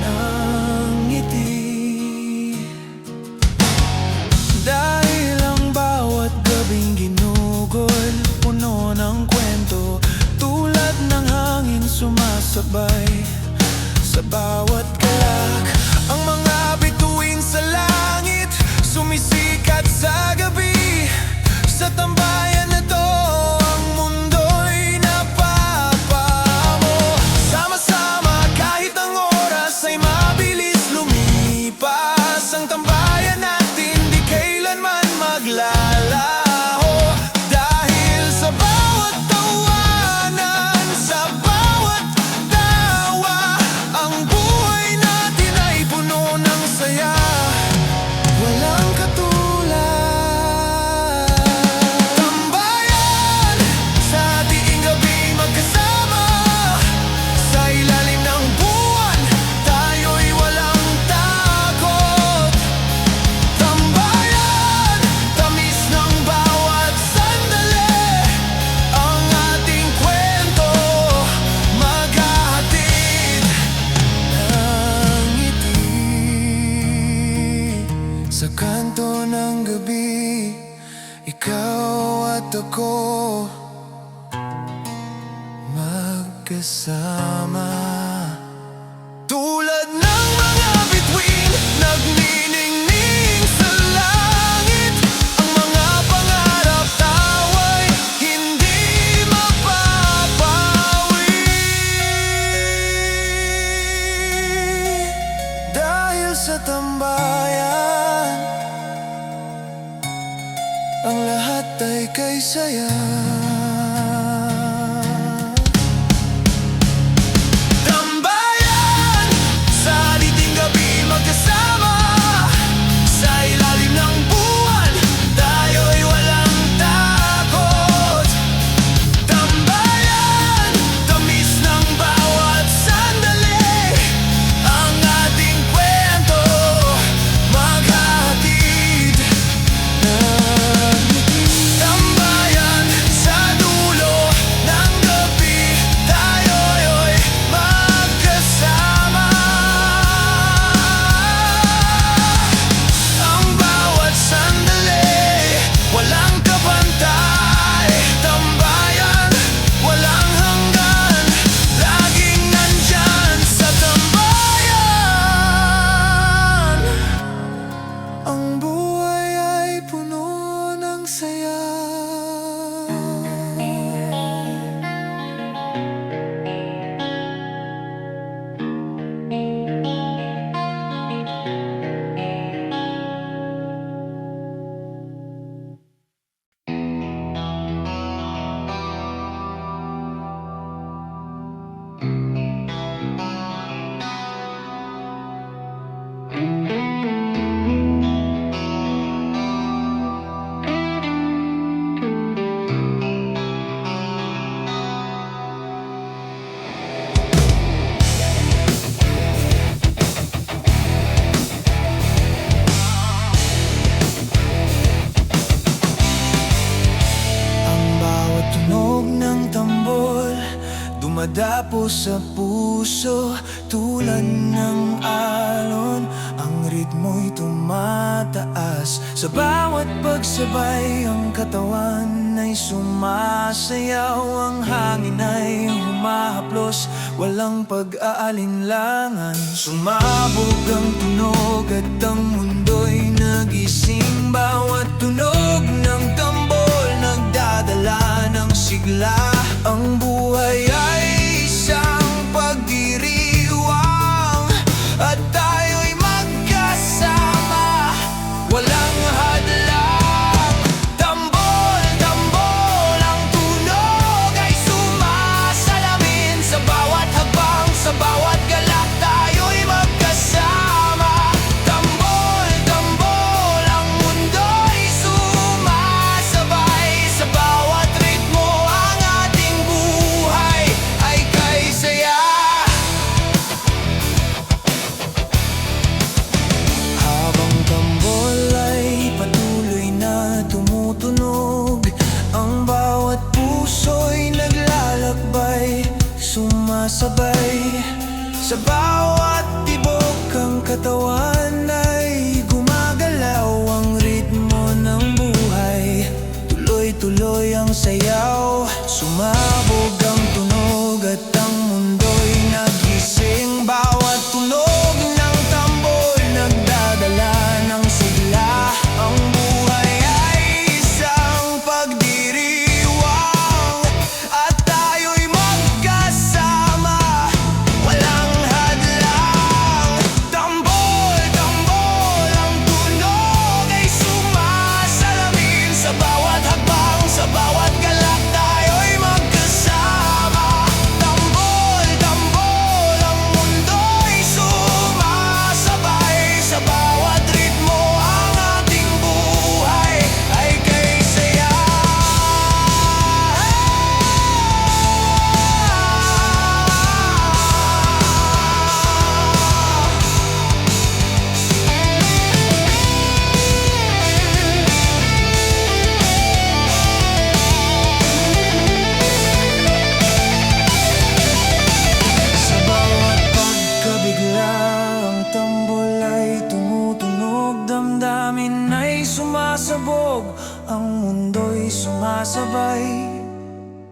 ng ngiti. Dahil ang bawat gabing ginugol, puno ng kwento. Tulad ng hangin sumasabay sa bawat galak. Ang mga bituin sa langit sumisikat sa gabi. Sa tambayan na to, ang mundo'y napapamo. Sama-sama kahit ang oras ay mabilis lumipas. Ang tambayan natin di kailanman maglalaho. Dahil sa bawat ko magkasama. Tulad ng mga bituin, nagniningning sa langit. Ang mga pangarap tawa'y hindi mapapawi. Dahil sa tambayan, ang lahat ay kay saya. Dumadapo sa puso tulad ng alon. Ang ritmo'y tumataas sa bawat pagsabay. Ang katawan ay sumasayaw, ang hangin ay humahaplos, walang pag-aalinlangan. Sumabog ang tunog at ang mundo'y nagising. Bawat tunog ng tambol nagdadala ng sigla. Ang buhay ay isang pagdiriwang at tayo'y magkasama, walang hadlang. Tambol, tambol, ang tunog ay sumasalamin. Sa bawat habang, sa bawat galak, tayo'y magkasama. Tambol, tambol, ang mundo'y sumasabay. Sa bawat ritmo, ang ating buhay ay kay saya. Habang tambol ay patuloy na tumutunog, ang bawat puso'y naglalakbay, sumasabay. Sa bawat tibok ang katawan ay gumagalaw, ang ritmo ng buhay, tuloy-tuloy ang sayaw. Sumabog ang tunog at ang mundo'y nagising. Bawat tunog ng tambol nagdadala ng sigla. Ang buhay ay isang pagdiriwang at tayo'y magkasama, walang hadlang. Tambol, tambol, ang tunog ay sumasalamin. Sa bawat hakbang, sa bawat galak, tayo'y magkasama.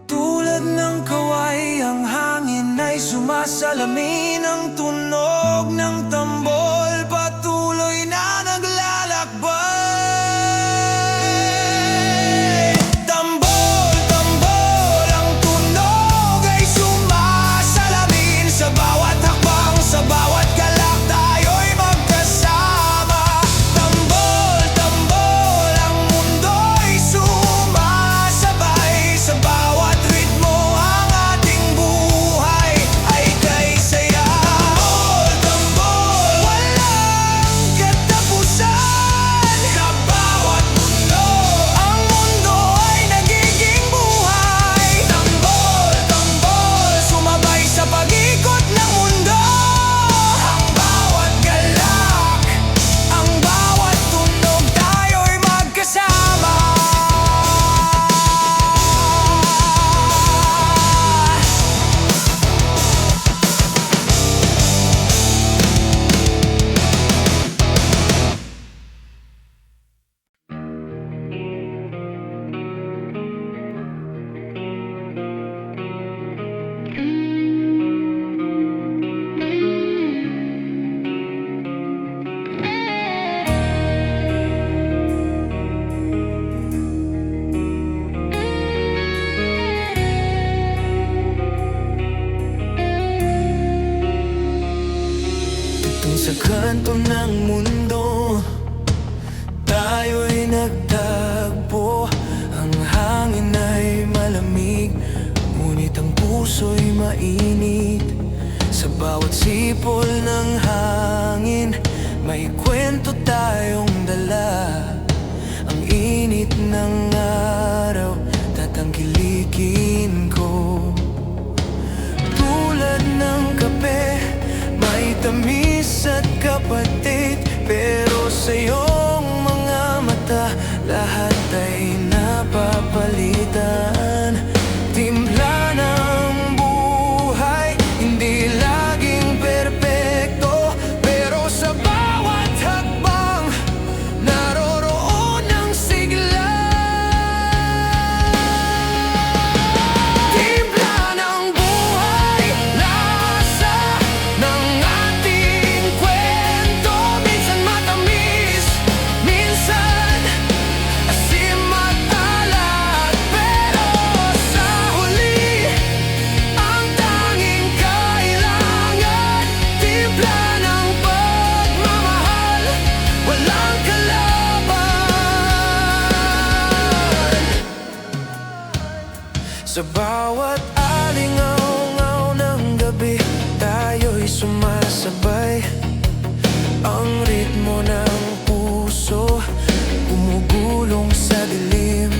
Tulad ng kaway, ang hangin ay sumasalamin. Ang tunog ng tambol patuloy na naglalakbay. Tambol, tambol, ang tunog ay sumasalamin. Sa bawat hakbang, sa bawat galak, tayo'y magkasama. Tambol, tambol, ang mundo'y sumasabay. Sa bawat ritmo, ang ating buhay ay kay saya. Tambol, tambol, walang katapusan. Sa bawat mundo, ang mundo ay nagiging buhay. Tambol, tambol, sumabay sa pag-ikot ng mundo. Ang bawat galak, ang bawat tunog, tayo'y magkasama. Kung sa kanto ng mundo tayo'y nagtagpo, ang hangin ay malamig, ngunit ang puso'y mainit. Sa bawat sipol ng hangin, may kwento tayong dala. Ang init ng araw, tatangkilikin ko. Tulad ng kape, may tamis at kapatid. Pero sa iyong mga mata, lahat ay napapalitan. Timpla ng buhay, hindi laging perpekto, pero sa bawat hakbang, naroroon ang sigla. Timpla ng buhay, lasa ng ating kwento. Minsan matamis, minsan asim at alat, pero sa huli, ang tanging kailangan, timpla ng pagmamahal, walang kalaban. Sa bawat alingaw-ngaw ng gabi, tayo'y sumasabay. Ang ritmo ng puso gumugulong sa dilim.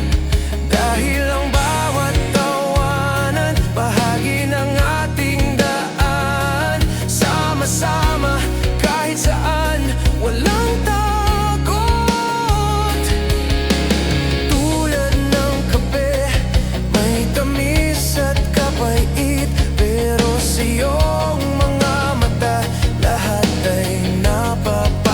Dahil ang bawat tawanan, bahagi ng ating daan. Sama-sama kahit saan, walang takot. Tulad ng kape, may tamis at kapait, pero sa iyong mga mata, lahat ay napapalitan.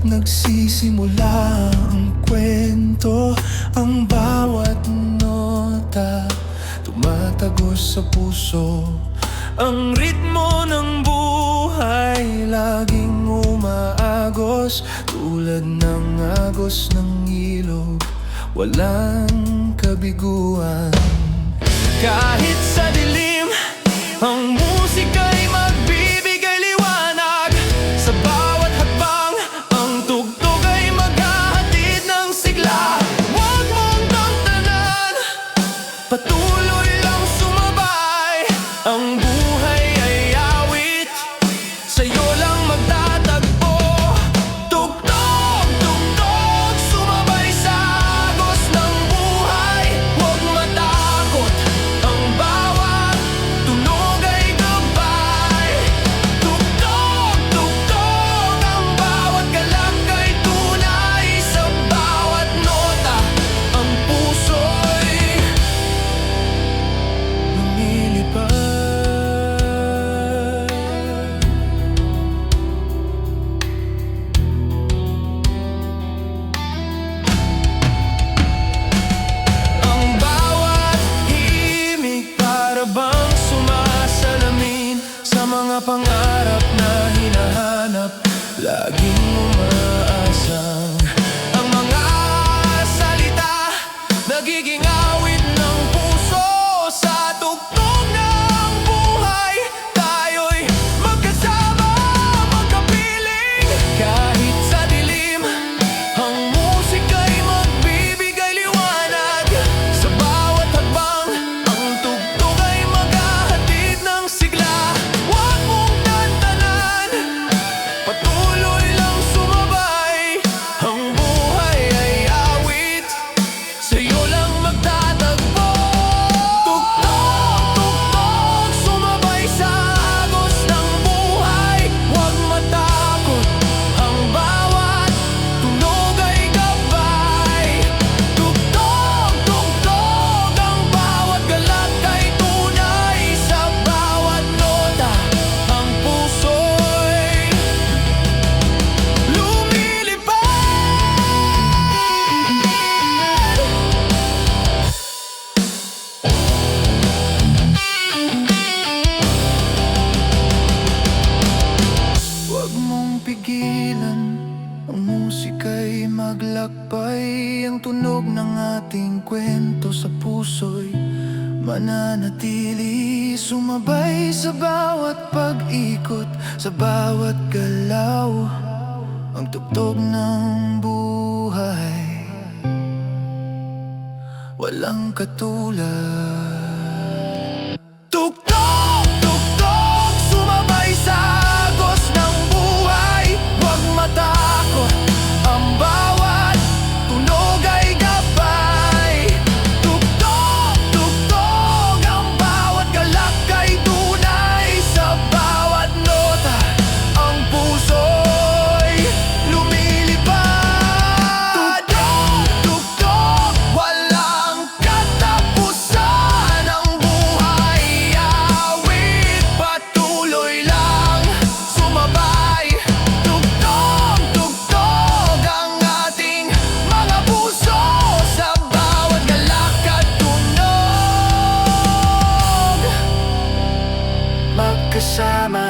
nagsisimula ang kwento. Ang bawat nota tumatagos sa puso. Ang ritmo ng buhay laging umaagos, tulad ng agos ng ilog, walang kabiguan. Kahit sa dilim, ang musika'y magbibigay liwanag. Sa bawat hakbang, ang tugtog ay maghahatid ng sigla. Huwag mong tantanan, patuloy lang sumabay. Ang buhay ay awit, sa'yo lang magtatagpo. Tugtog, tugtog, sumabay sa agos ng buhay. Huwag matakot, ang bawat tunog ay gabay. Tugtog, tugtog, ang bawat galak ay tunay. Sa bawat nota, ang puso'y lumilipad. Ang bawat himig para bang sumasalamin sa mga pangarap na hinahanap, laging umaasang. Ang mga salita nagiging awit ng puso. Sa tugtog ng buhay, tayo'y magkasama, magkapiling. Kahit sa dilim, ang musika'y magbibigay liwanag. Sa bawat hakbang, ang tugtog ay maghahatid ng sigla. Huwag mong tantanan, patuloy lang sumabay. Ang buhay ay awit, sa'yo lang magtatagpo. Tugtog, tugtog, sumabay sa agos ng buhay. Huwag matakot, ang bawat tunog ay gabay. Tugtog, tugtog, ang bawat galak ay tunay. Sa bawat nota, ang puso'y lumilipad. Huwag mong pigilan, ang musika'y maglakbay. Ang tunog ng ating kwento sa puso'y mananatili. Sumabay sa bawat pag-ikot, sa bawat galaw. Ang tugtog ng buhay, walang katulad. Tugtog, tugtog, sumabay sa agos ng buhay. Huwag matakot, ang bawat tunog ay gabay. Tugtog, tugtog, ang bawat galak ay tunay. Sa bawat nota, ang puso'y lumilipad. Tugtog, tugtog, walang katapusan. Ang buhay awit, patuloy lang sumabay. Tugtog, tugtog, ang ating mga puso. Sa bawat galak at tunog, magkasama.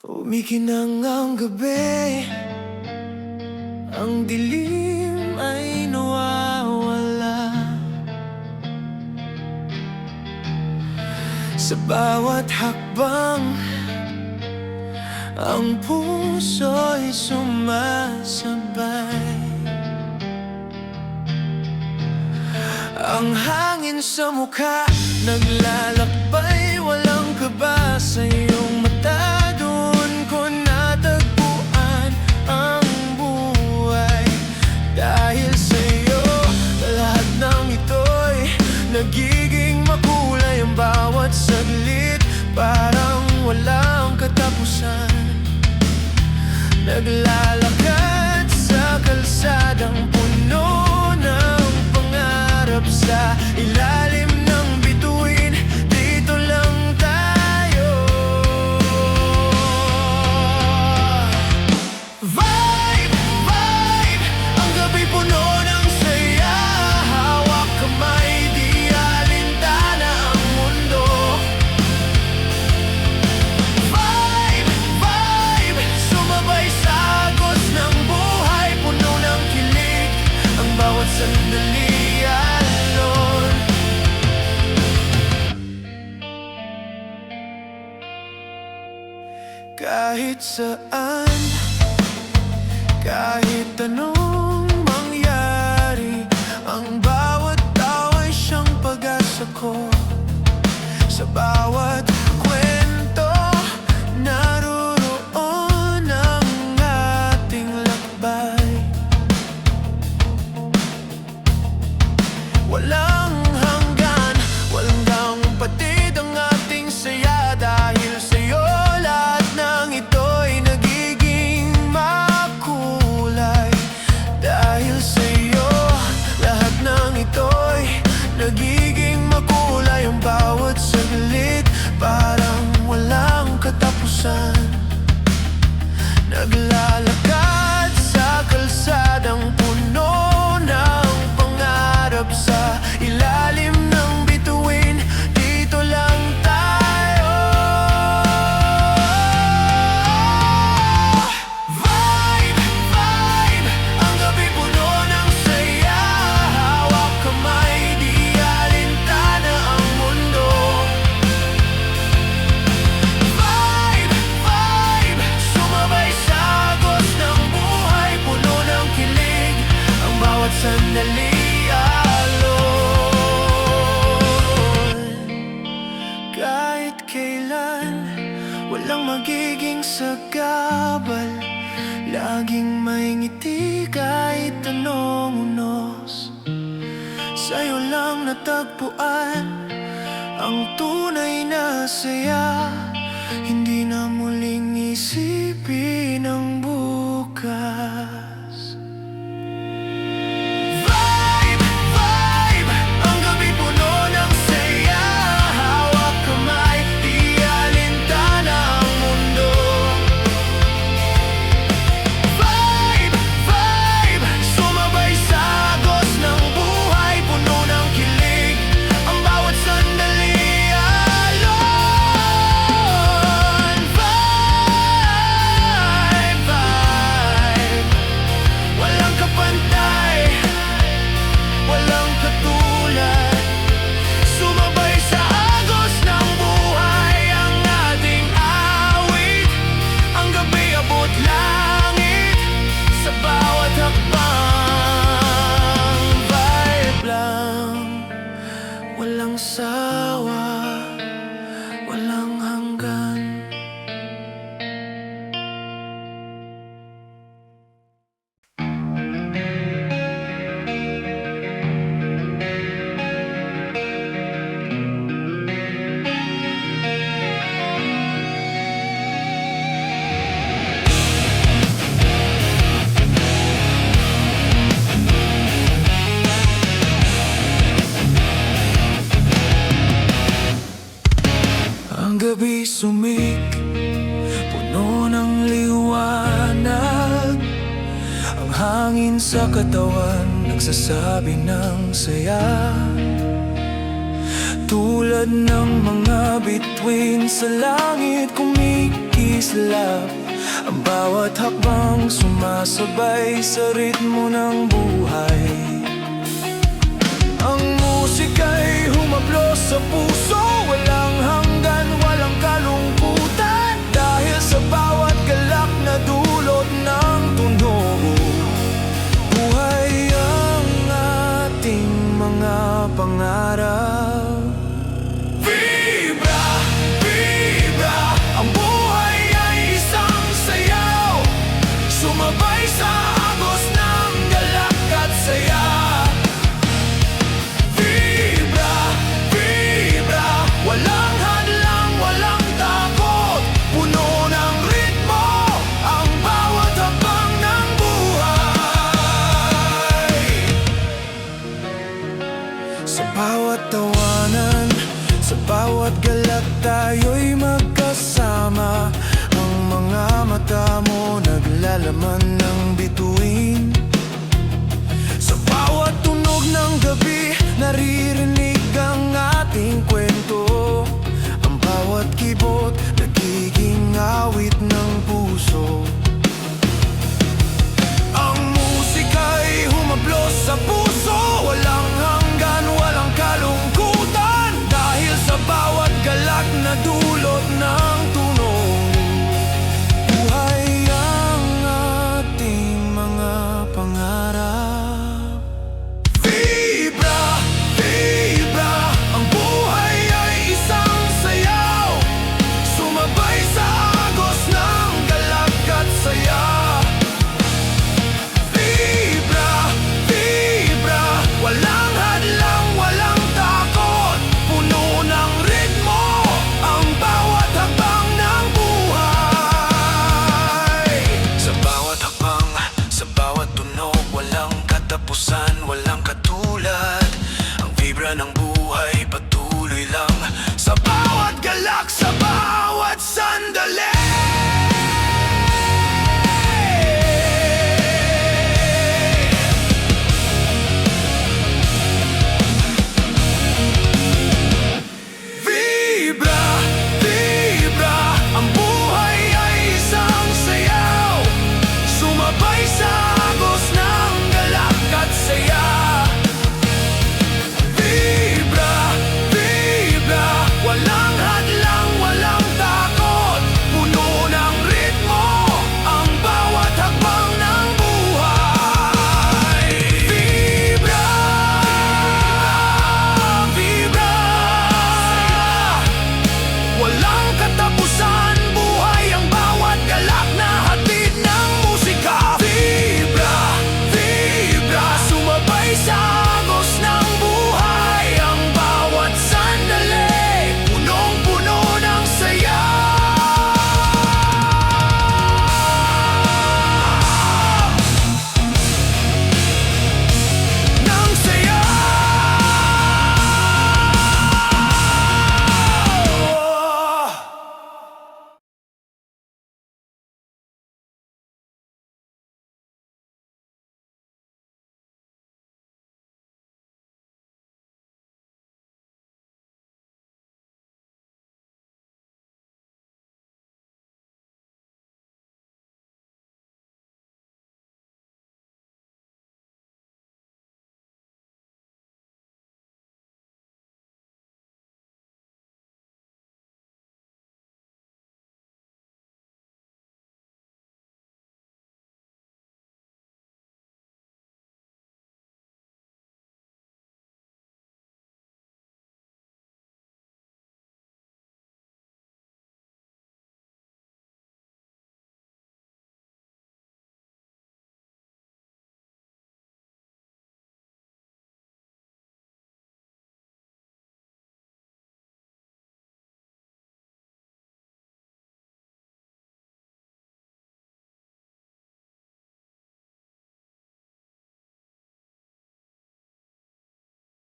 Umikinang ang gabi, ang dilim ay nawawala. Sa bawat hakbang, ang puso'y sumasabay. Ang hangin sa mukha naglalakbay, walang kaba sa iyong mata. Doon ko natagpuan ang buhay. Dahil sa'yo, lahat ng ito'y nagiging makulay. Ang bawat saglit, parang walang katapusan. Naglalakad sa kalsadang puno ng pangarap. Sa ilalim ng bituin, dito lang tayo. Vibe, vibe, ang gabi puno ng saya. Hawak kamay, di alintana ang mundo. Vibe, vibe, sumabay sa agos ng buhay. Puno ng kilig, ang bawat sandali alon. Kahit saan, kahit anong mangyari, ang bawat tao ay siyang pag-asa ko. Sa bawat kwento, naroon ang ating lakbay. Walang hanggan, walang daang patid ang ating saya. Dahil sa'yo, lahat ng ito'y nagiging makulay. Dahil sa'yo, lahat ng ito'y nagiging makulay. Ang bawat saglit, parang walang katapusan. Naglalakad sa kalsadang puno ng pangarap. Sa ilalim ng bituin, dito lang tayo. Vibe, vibe, ang gabi puno ng saya. Hawak kamay, di alintana ang mundo. Vibe, vibe, sumabay sa agos ng buhay. Puno ng kilig, ang bawat sandali alon. Kahit kailan, walang magiging sagabal. Laging may ngiti kahit anong unos. Sa'yo lang natagpuan ang tunay na saya. Hindi na muling isipin ang bukas. Vibe, vibe, ang gabi puno ng saya. Hawak kamay, di alintana ang mundo. Vibe, vibe, sumabay sa agos ng buhay. Puno ng kilig, ang bawat sandali alon. Vibe, vibe, walang kapantay, walang katulad. Sumabay sa agos ng buhay ang ating awit. Ang gabi abot langit sa bawat hakbang. Vibe lang, walang sawa, walang hanggan. Ang gabi sumik, puno ng liwanag. Ang hangin sa katawan nagsasabi ng saya. Tulad ng mga bituin sa langit kumikislap. Ang bawat hakbang sumasabay sa ritmo ng buhay. Ang musika'y humaplos sa puso. Walang hanggan, walang kalungkutan. Dahil sa bawat galak na dulot ng tunog, buhay ang ating mga pangarap. Vibra, vibra, ang buhay ay isang sayaw. Sumabay sa agos ng galak at saya. bawat galak tayo'y magkasama. Ang mga mata mo naglalaman ng bituin. Sa bawat tunog ng gabi naririnig